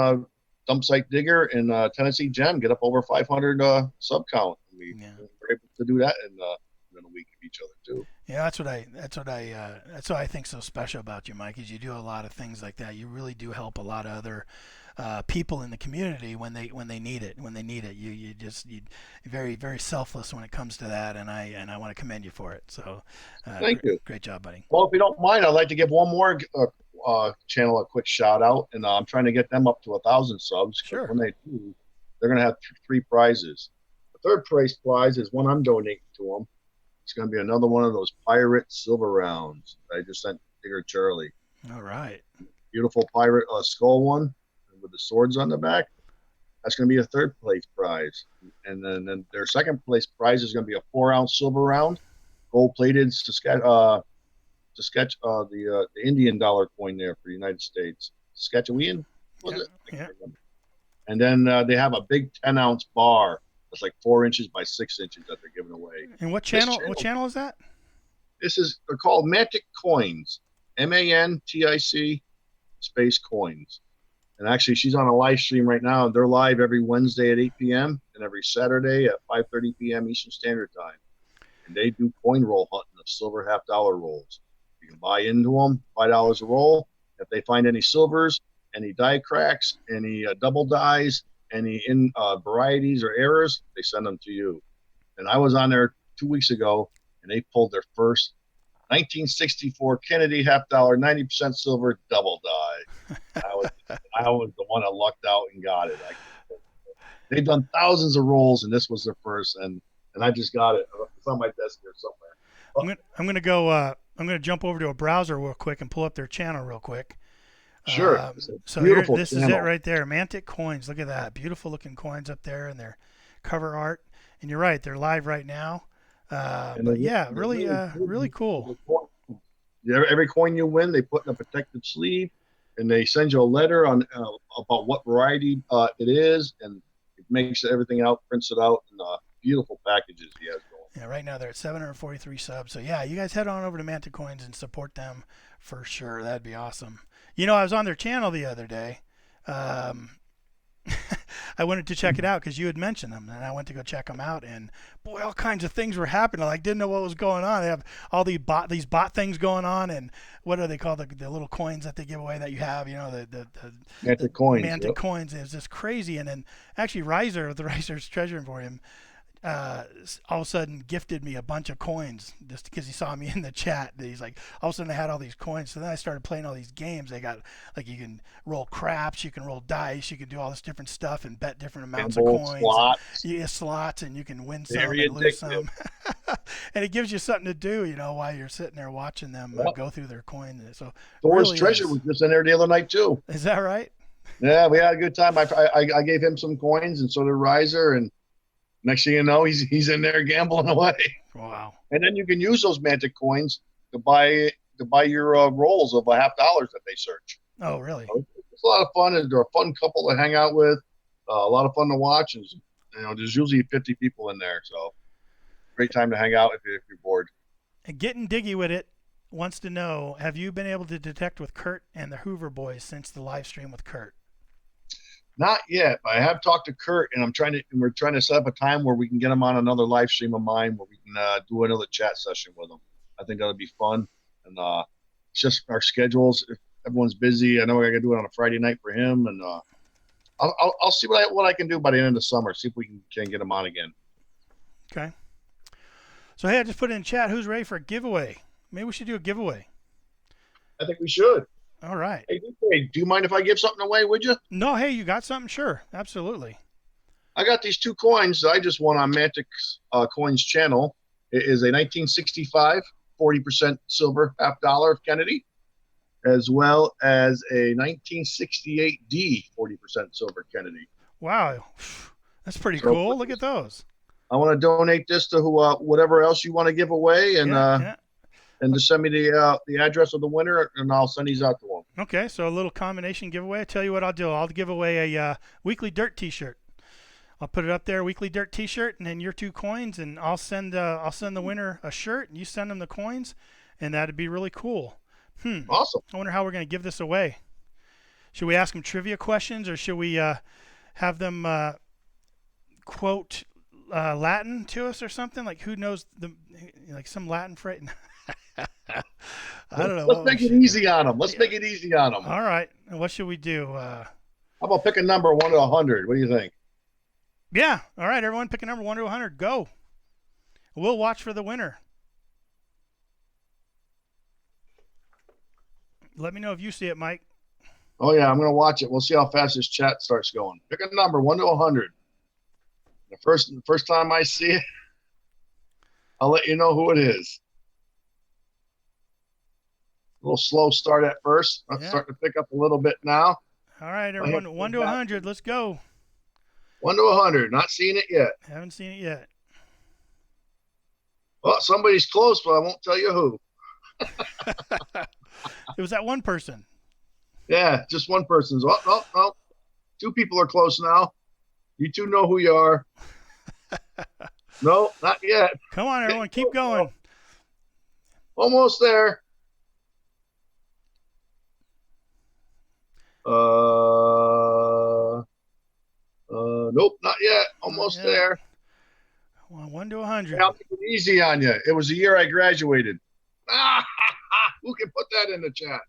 Dump Site Digger and Tennessee Gem get up over 500 sub count. And we were able to do that in a week of each other too. Yeah, that's what I think so special about you, Mike, is you do a lot of things like that. You really do help a lot of other people in the community when they need it. You're very, very selfless when it comes to that, and I want to commend you for it. So thank you. Great job, buddy. Well, if you don't mind, I'd like to give one more channel a quick shout out, and I'm trying to get them up to 1,000 subs. Sure. When they do, they're going to have 3 prizes. The third prize is one I'm donating to them. It's going to be another one of those pirate silver rounds I just sent Digger Charlie. All right. Beautiful pirate skull one with the swords on the back. That's going to be a third place prize. And then their second place prize is going to be a 4-ounce silver round, gold plated the Indian dollar coin there for the United States. Saskatchewan, was it? Yeah. And then they have a big 10-ounce bar that's like 4 inches by 6 inches that they're giving away. And what channel? What channel is that? They're called Mantic Coins, MANTIC space coins. And actually, she's on a live stream right now. They're live every Wednesday at 8 p.m. and every Saturday at 5:30 p.m. Eastern Standard Time. And they do coin roll hunting of silver half-dollar rolls. You can buy into them, $5 a roll. If they find any silvers, any die cracks, any double dies, any varieties or errors, they send them to you. And I was on there 2 weeks ago, and they pulled their first 1964 Kennedy half-dollar, 90% silver double die. I was the one that lucked out and got it. They've done thousands of rolls, and this was their first, and I just got it. It's on my desk here somewhere. I'm gonna go. I'm gonna jump over to a browser real quick and pull up their channel real quick. Sure. So here, this is it right there. Mantic Coins. Look at that. Beautiful looking coins up there and their cover art. And you're right. They're live right now. But yeah, really cool. Every coin you win, they put in a protective sleeve, and they send you a letter on about what variety it is, and it makes everything out, prints it out, and beautiful packages he has going. Yeah, right now they're at 743 subs. So yeah, you guys head on over to Mantic Coins and support them for sure. That'd be awesome. You know, I was on their channel the other day. I wanted to check it out because you had mentioned them, and I went to go check them out, and boy, all kinds of things were happening. I like didn't know what was going on. They have all these bot things going on, and what are they called? The little coins that they give away that you have, you know, the Mantic coins. Mantic coins is just crazy. And then actually Riser, the Riser's Treasure Emporium, all of a sudden gifted me a bunch of coins just because he saw me in the chat. He's like, all of a sudden I had all these coins. So then I started playing all these games. They got like, you can roll craps, you can roll dice, you can do all this different stuff and bet different amounts of coins. Slots, and you can win some and lose some. And it gives you something to do, you know, while you're sitting there watching them go through their coin. So Thor's really Treasure was just in there the other night too. Is that right? Yeah, we had a good time. I gave him some coins, and so did Riser, and next thing you know, he's in there gambling away. Wow! And then you can use those Mantic coins to buy your rolls of $50 that they search. Oh, really? So it's a lot of fun. They're a fun couple to hang out with. A lot of fun to watch. And you know, there's usually 50 people in there, so great time to hang out if you're bored. And Getting Diggy with It wants to know: have you been able to detect with Kurt and the Hoover Boys since the live stream with Kurt? Not yet, but I have talked to Kurt, and we're trying to set up a time where we can get him on another live stream of mine where we can do another chat session with him. I think that'll be fun. And it's just our schedules. If everyone's busy, I know I got to do it on a Friday night for him, and I'll see what I can do by the end of the summer. See if we can get him on again. Okay. So hey, I just put in chat. Who's ready for a giveaway? Maybe we should do a giveaway. I think we should. All right. Hey, DK, do you mind if I give something away, would you? No, hey, you got something? Sure. Absolutely. I got these 2 coins that I just won on Mantic's Coins channel. It is a 1965 40% silver $50 of Kennedy, as well as a 1968D 40% silver Kennedy. Wow. That's pretty So, cool. Look at those. I want to donate this to whatever else you want to give away, and and just send me the address of the winner, and I'll send these out to them. Okay, so a little combination giveaway. I tell you what I'll do. I'll give away a Weekly Dirt T-shirt. I'll put it up there, Weekly Dirt T-shirt, and then your 2 coins, and I'll send the winner a shirt, and you send them the coins, and that'd be really cool. Awesome. I wonder how we're gonna give this away. Should we ask them trivia questions, or should we have them quote Latin to us or something? Like, who knows some Latin phrase? I don't know. Let's make it easy on them. Let's make it easy on them. All right. What should we do? How about pick a number 1 to 100? What do you think? Yeah. All right, everyone, pick a number 1 to 100. Go. We'll watch for the winner. Let me know if you see it, Mike. Oh yeah, I'm gonna watch it. We'll see how fast this chat starts going. Pick a number 1 to 100. The first time I see it, I'll let you know who it is. A little slow start at first. I'm starting to pick up a little bit now. All right, everyone, 1 to 100. Let's go. 1 to 100. Not seeing it yet. Haven't seen it yet. Well, somebody's close, but I won't tell you who. It was that one person. Yeah, just one person's. Oh, no. 2 people are close now. You 2 know who you are. No, not yet. Come on, everyone. Keep going. Almost there. Nope, not yet. Almost there. 1 to 100. I'll make it easy on you. It was the year I graduated. Who can put that in the chat?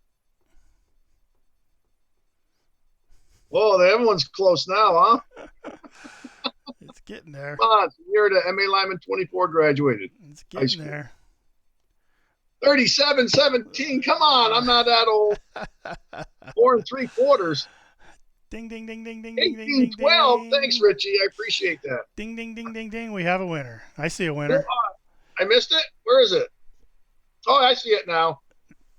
Whoa, everyone's close now, huh? It's getting there. Come on, it's the year that Malyman24 graduated. It's getting there. 37-17. Come on, I'm not that old. 4 3/4. Ding, ding, ding, ding, ding, ding, ding, 18-12. Thanks, Richie. I appreciate that. Ding, ding, ding, ding, ding. We have a winner. I see a winner. I missed it. Where is it? Oh, I see it now.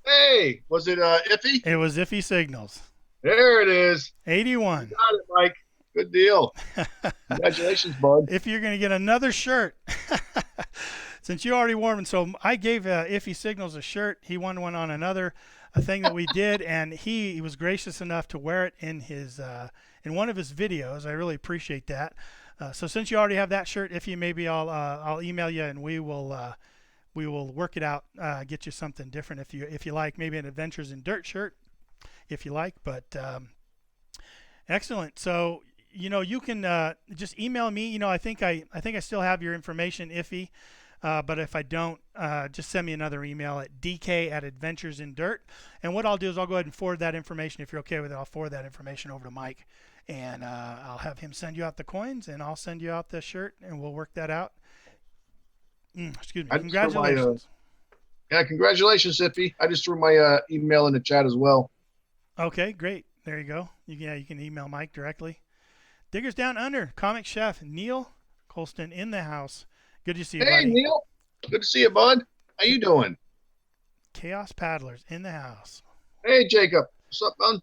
Hey, was it Iffy? It was Iffy Signals. There it is. 81. You got it, Mike. Good deal. Congratulations, bud. If you're going to get another shirt, since you already wore them, so I gave Iffy Signals a shirt. He won one on a thing that we did, and he was gracious enough to wear it in his in one of his videos. I really appreciate that. So since you already have that shirt, Iffy, maybe I'll email you, and we will work it out, get you something different if you like, maybe an Adventures in Dirt shirt if you like. But excellent. So you can just email me. I think I still have your information, Iffy. But if I don't, just send me another email at dk@adventuresindirt. And what I'll do is I'll go ahead and forward that information. If you're okay with it, I'll forward that information over to Mike, and I'll have him send you out the coins, and I'll send you out the shirt, and we'll work that out. Excuse me. Congratulations. Congratulations, Iffy. I just threw my email in the chat as well. Okay, great. There you go. You can email Mike directly. Diggers Down Under, comic chef Neil Colston in the house. Good to see you, buddy. Hey, Neil. Good to see you, bud. How you doing? Chaos Paddlers in the house. Hey, Jacob. What's up, man?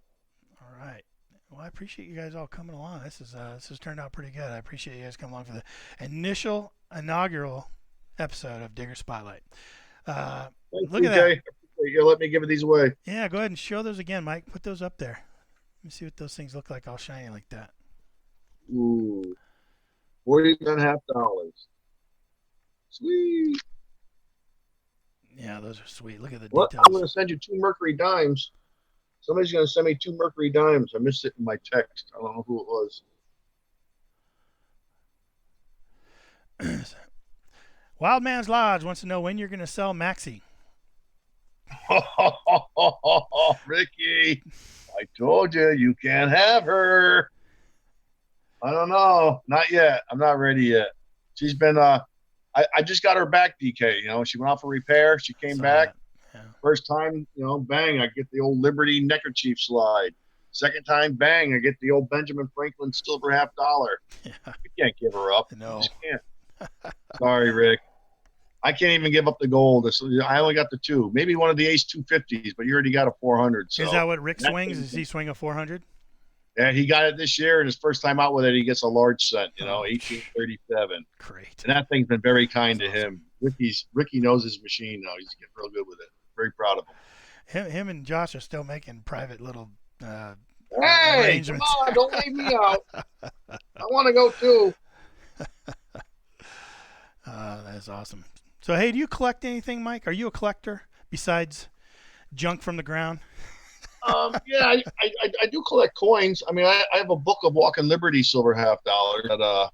All right. Well, I appreciate you guys all coming along. This has turned out pretty good. I appreciate you guys coming along for the inaugural episode of Digger Spotlight. Look at that. You let me give these away. Yeah, go ahead and show those again, Mike. Put those up there. Let me see what those things look like all shiny like that. Ooh. $40.50. Sweet. Yeah, those are sweet. Look at the Well, details. I'm going to send you 2 Mercury dimes. Somebody's going to send me 2 Mercury dimes. I missed it in my text. I don't know who it was. Wildman's Lodge wants to know when you're going to sell Maxie. Ricky, I told you can't have her. I don't know. Not yet. I'm not ready yet. She's been I just got her back, DK. She went off for repair. She came back. Yeah. First time, bang, I get the old Liberty neckerchief slide. Second time, bang, I get the old Benjamin Franklin silver $50. Yeah. You can't give her up. You No. just can't. Sorry, Rick. I can't even give up the gold. I only got the 2. Maybe one of the Ace 250s, but you already got a 400. So is that what Rick swings? Does he swing a 400? Yeah, he got it this year, and his first time out with it, he gets a large set, 1837. Great. And that thing's been very kind That's to awesome. him. Ricky knows his machine now. He's getting real good with it. Very proud of him. Him and Josh are still making private little Hey, arrangements. come on, don't leave me out. I want to go too. That's awesome. So, hey, do you collect anything, Mike? Are you a collector besides junk from the ground? Yeah, I do collect coins. I mean, I have a book of Walking Liberty silver $50 that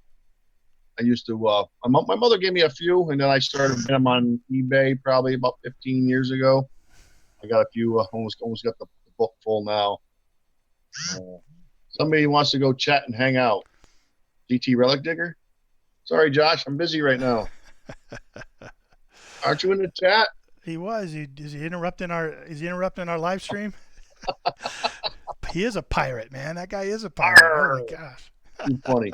I used to. My mother gave me a few, and then I started getting them on eBay probably about 15 years ago. I got a few. Almost got the book full now. Somebody wants to go chat and hang out. DT Relic Digger. Sorry, Josh, I'm busy right now. Aren't you in the chat? He was. Is he interrupting our? Is he interrupting our live stream? He is a pirate, man. That guy is a pirate. Arr. Holy gosh. Too funny.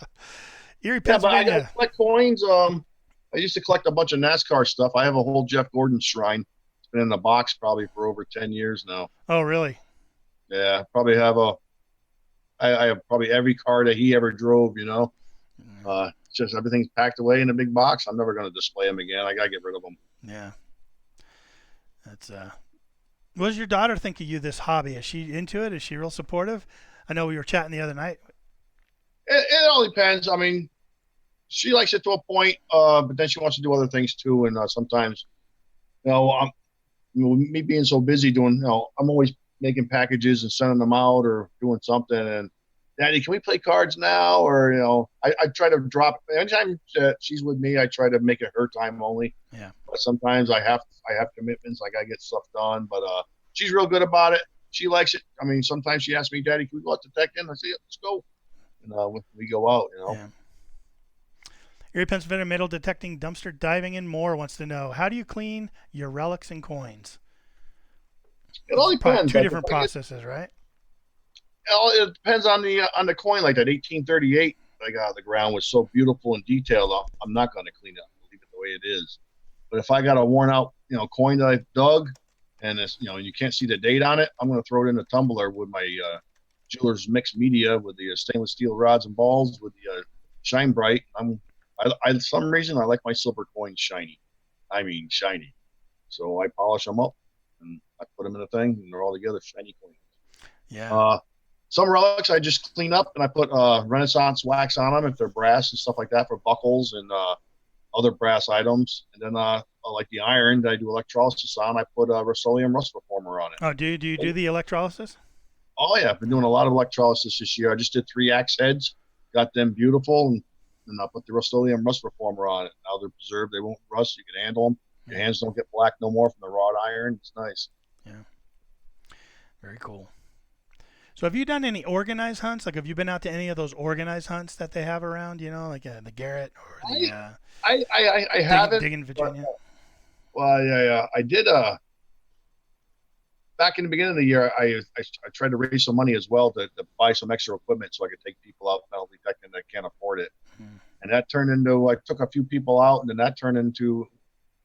Erie, Yeah, but I Pennsylvania. collect coins. I used to collect a bunch of NASCAR stuff. I have a whole Jeff Gordon shrine. It's been in the box probably for over 10 years now. Oh, really? Yeah, probably have I have probably every car that he ever drove, just everything's packed away in a big box. I'm never going to display them again. I got to get rid of them. Yeah. That's what does your daughter think of you, this hobby? Is she into it? Is she real supportive? I know we were chatting the other night. It all depends. I mean, she likes it to a point, but then she wants to do other things too. And sometimes, me being so busy doing, I'm always making packages and sending them out or doing something. And Daddy, can we play cards now? Or, I try to drop anytime she's with me. I try to make it her time only. Yeah. But sometimes I have commitments. I got to get stuff done, but she's real good about it. She likes it. I mean, sometimes she asks me, Daddy, can we go out to Tekken? I say, yeah, let's go. And we go out, Yeah. Erie, Pennsylvania, metal detecting, dumpster diving, and more wants to know, how do you clean your relics and coins? It all depends. Two different processes, right? It depends on the coin. Like that 1838 I got out of the ground was so beautiful and detailed. I'm not going to clean it. I'll leave it the way it is. But if I got a worn out, coin that I've dug, and it's, you can't see the date on it, I'm going to throw it in a tumbler with my jeweler's mixed media with the stainless steel rods and balls with the Shine Bright. For some reason I like my silver coins shiny. I mean shiny. So I polish them up and I put them in a thing, and they're all together shiny coins. Yeah. Some relics I just clean up and I put Renaissance wax on them if they're brass and stuff like that for buckles and other brass items. And then like the iron that I do electrolysis on, I put Rust-Oleum rust reformer on it. Oh, do you do the electrolysis? Oh yeah, I've been doing a lot of electrolysis this year. I just did 3 axe heads, got them beautiful, and I put the Rust-Oleum rust reformer on it. Now they're preserved; they won't rust. You can handle them. Your hands don't get black no more from the wrought iron. It's nice. Yeah, very cool. So, have you done any organized hunts? Like, have you been out to any of those organized hunts that they have around? Like the Garrett or the I haven't. Digging Virginia. Well, yeah, I did. Back in the beginning of the year, I tried to raise some money as well to buy some extra equipment so I could take people out metal detecting that can't afford it. Hmm. And that turned into, I took a few people out, and then that turned into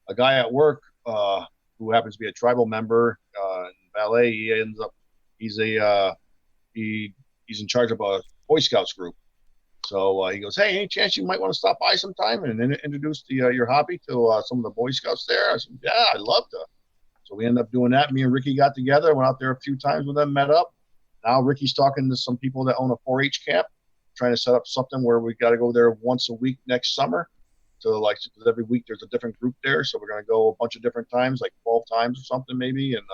a guy at work who happens to be a tribal member in Valet. He ends up, he's in charge of a Boy Scouts group. So he goes, hey, any chance you might want to stop by sometime and then introduce your hobby to some of the Boy Scouts there? I said, yeah, I'd love to. So we ended up doing that. Me and Ricky got together, went out there a few times with them, met up. Now Ricky's talking to some people that own a 4-H camp, trying to set up something where we got to go there once a week next summer. So because every week there's a different group there. So we're going to go a bunch of different times, like 12 times or something maybe, and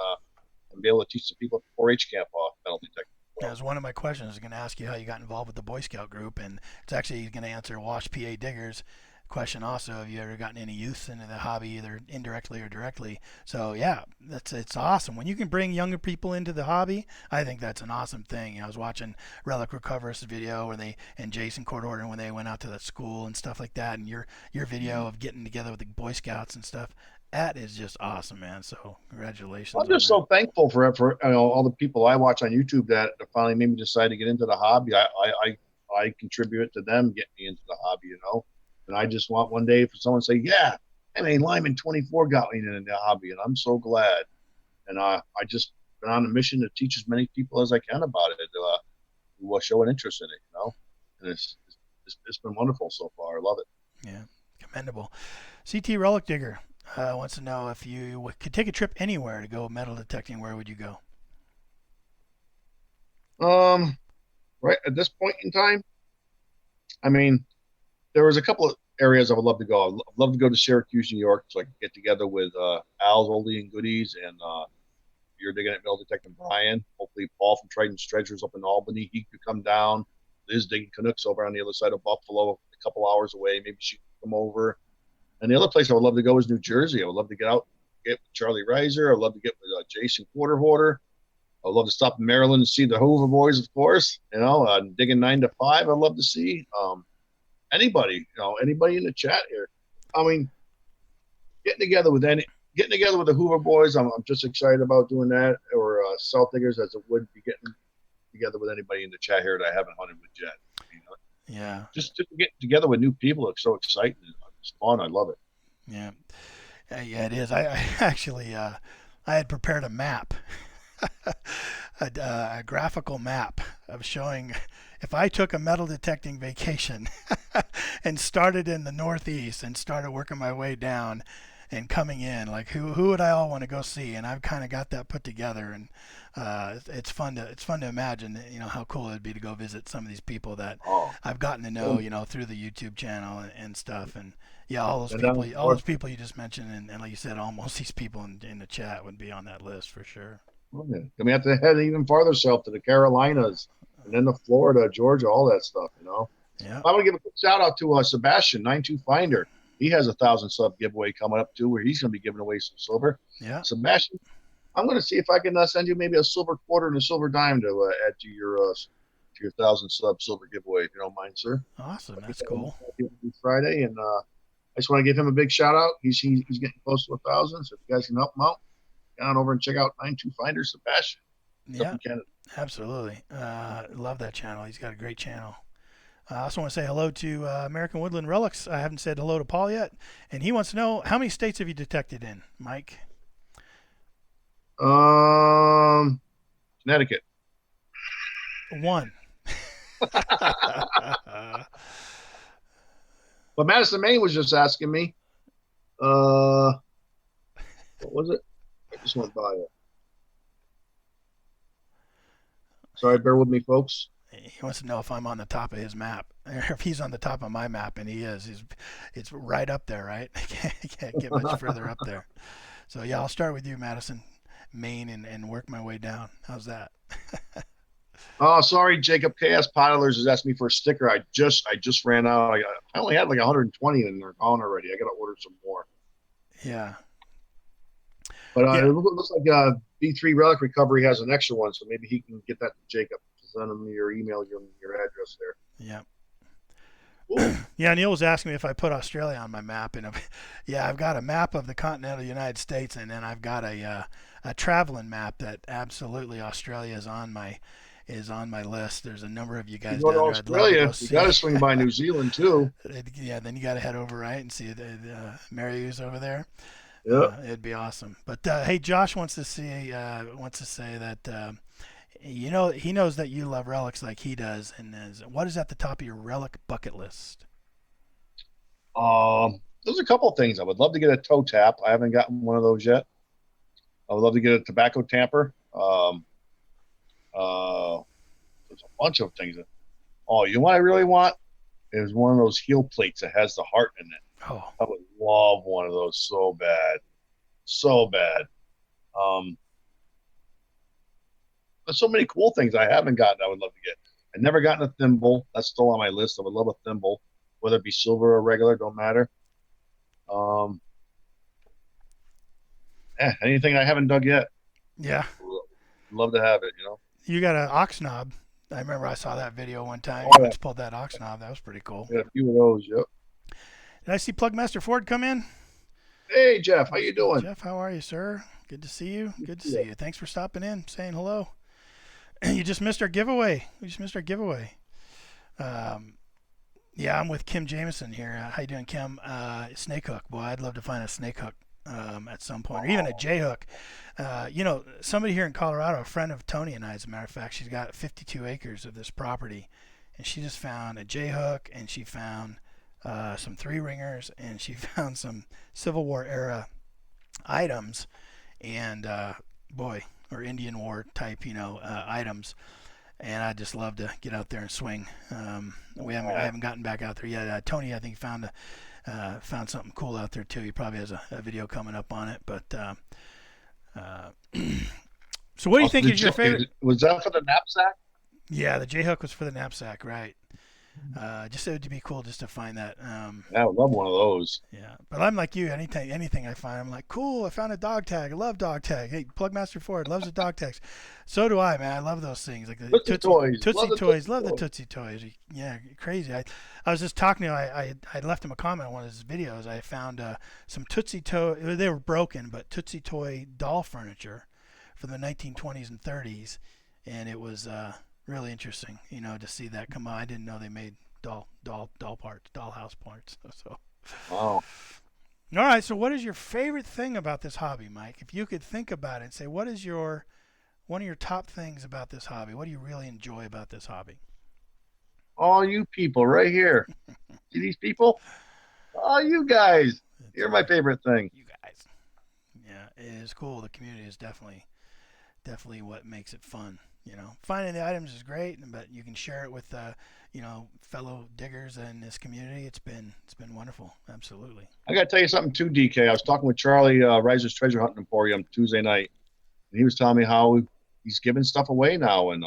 be able to teach the people at the 4-H camp metal detecting. That was one of my questions. I was going to ask you how you got involved with the Boy Scout group, and it's actually going to answer Wash PA Diggers' question also. Have you ever gotten any youth into the hobby, either indirectly or directly? So yeah, it's awesome when you can bring younger people into the hobby. I think that's an awesome thing. I was watching Relic Recover's video where and Jason Court Order when they went out to that school and stuff like that, and your video of getting together with the Boy Scouts and stuff. That is just awesome, man. So congratulations I'm on just that. so thankful for all the people I watch on YouTube that finally made me decide to get into the hobby. I contribute to them getting me into the hobby, and I just want one day for someone to say, yeah, I mean, Lyman24 got me into the hobby, and I'm so glad. And I just been on a mission to teach as many people as I can about it, who will show an interest in it, and it's been wonderful so far. I love it. Yeah, commendable. CT Relic Digger wants to know if you could take a trip anywhere to go metal detecting, where would you go? Right at this point in time, I mean, there was a couple of areas I would love to go. I'd love to go to Syracuse, New York, so I could get together with Al's Oldie and Goodies and you're digging at Metal Detective Brian. Hopefully, Paul from Triton's Treasures up in Albany, he could come down. Liz digging Canucks over on the other side of Buffalo, a couple hours away. Maybe she could come over. And the other place I would love to go is New Jersey. I would love to get out, get with Charlie Reiser. I'd love to get with Jason Quarterhoarder. I'd love to stop in Maryland and see the Hoover Boys, of course. Digging 9 to 5. I'd love to see anybody. Anybody in the chat here. I mean, getting together with the Hoover Boys. I'm just excited about doing that, or Salt Diggers, as it would be getting together with anybody in the chat here that I haven't hunted with yet. Yeah. Just to get together with new people, it's so exciting. It's fun. I love it. Yeah. Yeah, it is. I actually I had prepared a map, a graphical map of showing if I took a metal detecting vacation and started in the Northeast and started working my way down and coming in, like who would I all want to go see? And I've kind of got that put together, and it's fun to imagine, how cool it'd be to go visit some of these people that I've gotten to know, through the YouTube channel and stuff. And yeah, all those people you just mentioned, and like you said, almost these people in the chat would be on that list for sure. Okay. We have to head even farther south to the Carolinas, and then to Florida, Georgia, all that stuff. Yeah. I want to give a quick shout out to Sebastian 92 Finder. He has 1,000 sub giveaway coming up too, where he's going to be giving away some silver. Yeah. Sebastian, I'm going to see if I can send you maybe a silver quarter and a silver dime to add to your 1,000 sub silver giveaway, if you don't mind, sir. Awesome. That's cool. Friday, and I just want to give him a big shout out. He's getting close to 1,000, so if you guys can help him out, get on over and check out 92 Finder Sebastian. Yeah, absolutely. Love that channel. He's got a great channel. I also want to say hello to American Woodland Relics. I haven't said hello to Paul yet, and he wants to know, how many states have you detected in, Mike? Connecticut. 1. But Madison, Maine was just asking me. What was it? I just went by it. Sorry, bear with me, folks. He wants to know if I'm on the top of his map, or if he's on the top of my map, and he is. It's right up there, right? I can't get much further up there. So yeah, I'll start with you, Madison, Maine, and work my way down. How's that? Oh, sorry, Jacob. KS Pilers has asked me for a sticker. I just ran out. I only had like 120, and they're gone already. I got to order some more. Yeah. But it looks like B3 Relic Recovery has an extra one, so maybe he can get that to Jacob. Send him your email, your address there. Yeah. Yeah, Neil was asking me if I put Australia on my map, and yeah, I've got a map of the continental United States, and then I've got a traveling map that absolutely Australia is on my list. There's a number of you guys down there. Australia, you got to swing by New Zealand too. Yeah, then you got to head over right and see the Marius over there. Yeah, it'd be awesome. But hey, Josh wants to say that. He knows that you love relics like he does, and what is at the top of your relic bucket list? There's a couple of things. I would love to get a toe tap. I haven't gotten one of those yet. I would love to get a tobacco tamper. There's a bunch of things. You know what I really want is one of those heel plates that has the heart in it. Oh, I would love one of those so bad, so bad. There's so many cool things I haven't gotten. I would love to get. I've never gotten a thimble. That's still on my list. I would love a thimble, whether it be silver or regular, don't matter. Anything I haven't dug yet. Yeah. Love to have it, You got an ox knob. I remember I saw that video one time. You just pulled that ox knob. That was pretty cool. Yeah, a few of those, yep. Did I see Plugmaster Ford come in? Hey, Jeff, how you doing? Jeff, how are you, sir? Good to see you. Good to Yeah. see you. Thanks for stopping in, saying hello. You just missed our giveaway. We just missed our giveaway. Um, yeah, I'm with Kim Jameson here. How you doing, Kim? Snake hook. Boy, I'd love to find a snake hook at some point, or even a J hook. Somebody here in Colorado, a friend of Tony and I, as a matter of fact, she's got 52 acres of this property, and she just found a J hook, and she found some three ringers, and she found some Civil War era items, and boy, or Indian War type, items. And I just love to get out there and swing. I haven't gotten back out there yet. Tony, I think found something cool out there too. He probably has a video coming up on it. But so, what do you think is your favorite? Was that for the knapsack? Yeah, the J hook was for the knapsack, right? Just it would be cool just to find that. Yeah, I would love one of those. Yeah, but I'm like you. Anything I find, I'm like, cool. I found a dog tag. I love dog tag. Hey, Plugmaster Ford loves the dog tags. So do I, man. I love those things. Like the Tootsie Toys. Love the Tootsie Toys. Yeah, crazy. I was just talking to him. I left him a comment on one of his videos. I found some Tootsie Toy. They were broken, but Tootsie Toy doll furniture from the 1920s and 30s, and it was really interesting, to see that come out. I didn't know they made doll parts, dollhouse parts. So. Wow. All right. So, what is your favorite thing about this hobby, Mike? If you could think about it and say, what is one of your top things about this hobby? What do you really enjoy about this hobby? All you people right here. See these people? Oh, you guys. You're my favorite thing. You guys. Yeah, it is cool. The community is definitely what makes it fun. Finding the items is great, but you can share it with fellow diggers in this community. It's been wonderful. Absolutely. I got to tell you something too, DK. I was talking with Charlie, Riser's Treasure Hunting Emporium, Tuesday night, and he was telling me how he's giving stuff away now, and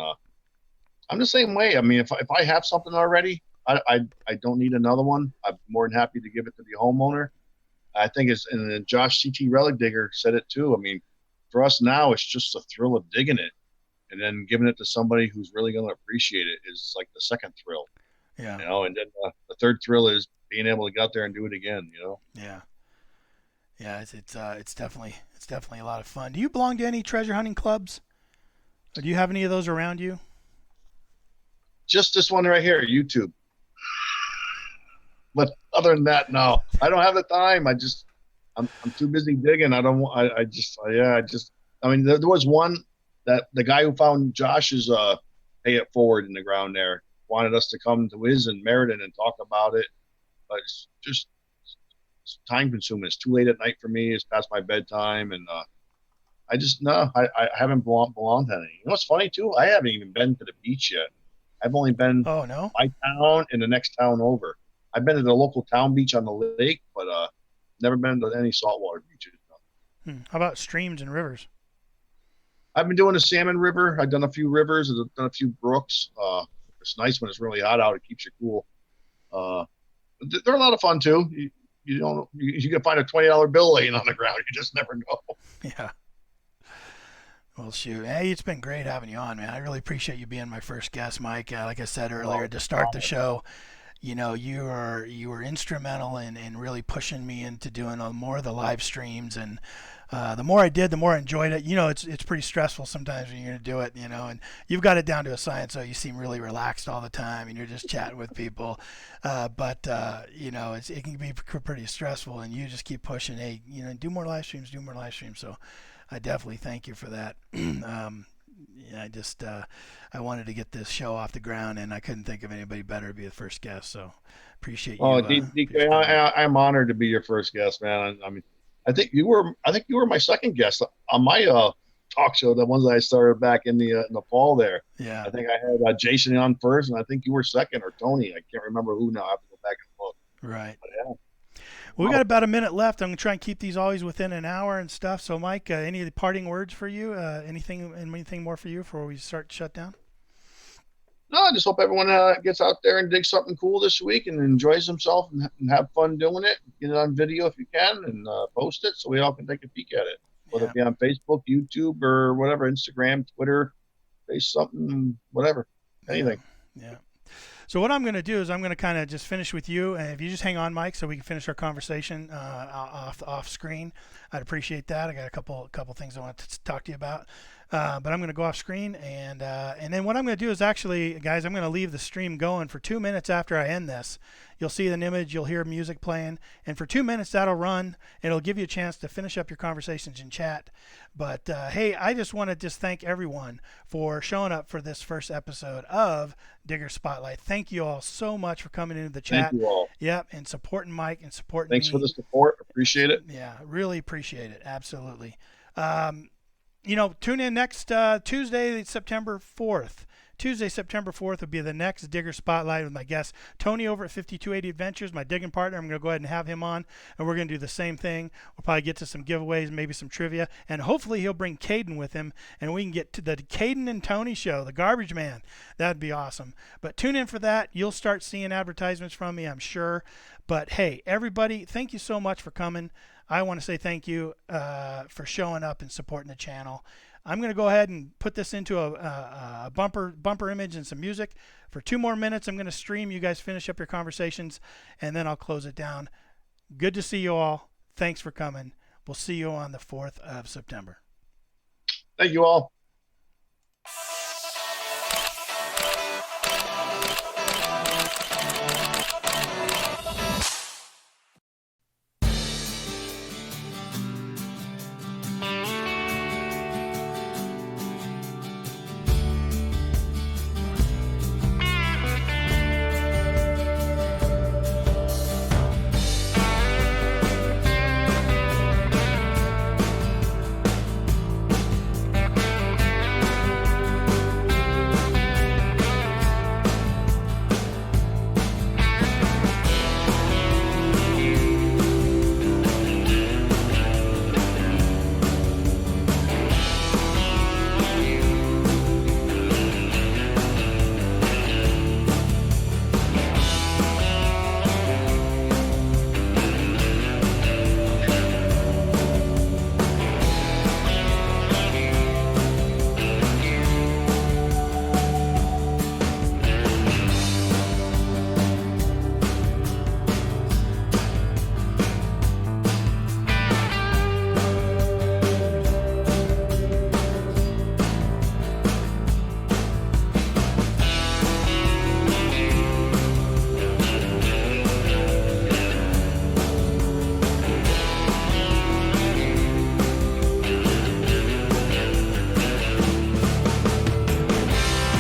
I'm the same way. I mean, if I have something already, I don't need another one. I'm more than happy to give it to the homeowner. I think and Josh CT Relic Digger said it too. I mean, for us now, it's just the thrill of digging it. And then giving it to somebody who's really going to appreciate it is like the second thrill. Yeah. And then the third thrill is being able to get out there and do it again. Yeah. Yeah. It's definitely a lot of fun. Do you belong to any treasure hunting clubs? Or do you have any of those around you? Just this one right here, YouTube. But other than that, no, I don't have the time. I'm too busy digging. I don't want. I mean, there was one. That the guy who found Josh's pay it forward in the ground there wanted us to come to his in Meriden and talk about it, but it's time consuming. It's too late at night for me. It's past my bedtime, and I haven't belonged to any. You know what's funny too? I haven't even been to the beach yet. I've only been my town and the next town over. I've been to the local town beach on the lake, but never been to any saltwater beaches. No. How about streams and rivers? I've been doing the Salmon River. I've done a few rivers. I've done a few brooks. It's nice when it's really hot out. It keeps you cool. They're a lot of fun too. You can find a $20 bill laying on the ground. You just never know. Yeah. Well, shoot. Hey, it's been great having you on, man. I really appreciate you being my first guest, Mike. Like I said earlier, to start the show, you were instrumental in really pushing me into doing more of the live streams, and the more I did, the more I enjoyed it. It's pretty stressful sometimes when you're going to do it, and you've got it down to a science, so you seem really relaxed all the time, and you're just chatting with people. But it can be pretty stressful, and you just keep pushing. Hey, do more live streams. So I definitely thank you for that. I wanted to get this show off the ground, and I couldn't think of anybody better to be the first guest. So appreciate you. Oh, DK, I'm honored to be your first guest, man. I mean, I think you were my second guest on my talk show, the ones that I started back in the fall there. Yeah. I think I had Jason on first, and I think you were second, or Tony. I can't remember who now. I have to go back and look. Right. But, yeah. Well, we got about a minute left. I'm going to try and keep these always within an hour and stuff. So, Mike, any parting words for you? Anything more for you before we start to shut down? No, I just hope everyone gets out there and digs something cool this week and enjoys himself and have fun doing it. Get it on video if you can, and post it so we all can take a peek at it. Whether it be on Facebook, YouTube, or whatever, Instagram, Twitter, face something, whatever, anything. Yeah. So what I'm going to do is I'm going to kind of just finish with you, and if you just hang on, Mike, so we can finish our conversation off screen, I'd appreciate that. I got a couple things I want to talk to you about, but I'm going to go off screen, and then what I'm going to do is actually, guys, I'm going to leave the stream going for 2 minutes after I end this. You'll see an image, you'll hear music playing, and for 2 minutes that'll run. It'll give you a chance to finish up your conversations in chat. But hey, I just want to thank everyone for showing up for this first episode of Digger Spotlight. Thank you all so much for coming into the chat. Thank you all. Yep, and supporting Mike and supporting Thanks me. for the support. Appreciate it. Yeah, really appreciate it. Absolutely. Tune in next Tuesday, September 4th. Tuesday, September 4th will be the next Digger Spotlight with my guest, Tony over at 5280 Adventures, my digging partner. I'm going to go ahead and have him on, and we're going to do the same thing. We'll probably get to some giveaways, maybe some trivia, and hopefully he'll bring Caden with him, and we can get to the Caden and Tony show, the Garbage Man. That'd be awesome. But tune in for that. You'll start seeing advertisements from me, I'm sure. But, hey, everybody, thank you so much for coming. I want to say thank you for showing up and supporting the channel. I'm going to go ahead and put this into a bumper image and some music. For 2 more minutes, I'm going to stream. You guys finish up your conversations, and then I'll close it down. Good to see you all. Thanks for coming. We'll see you on the 4th of September. Thank you all.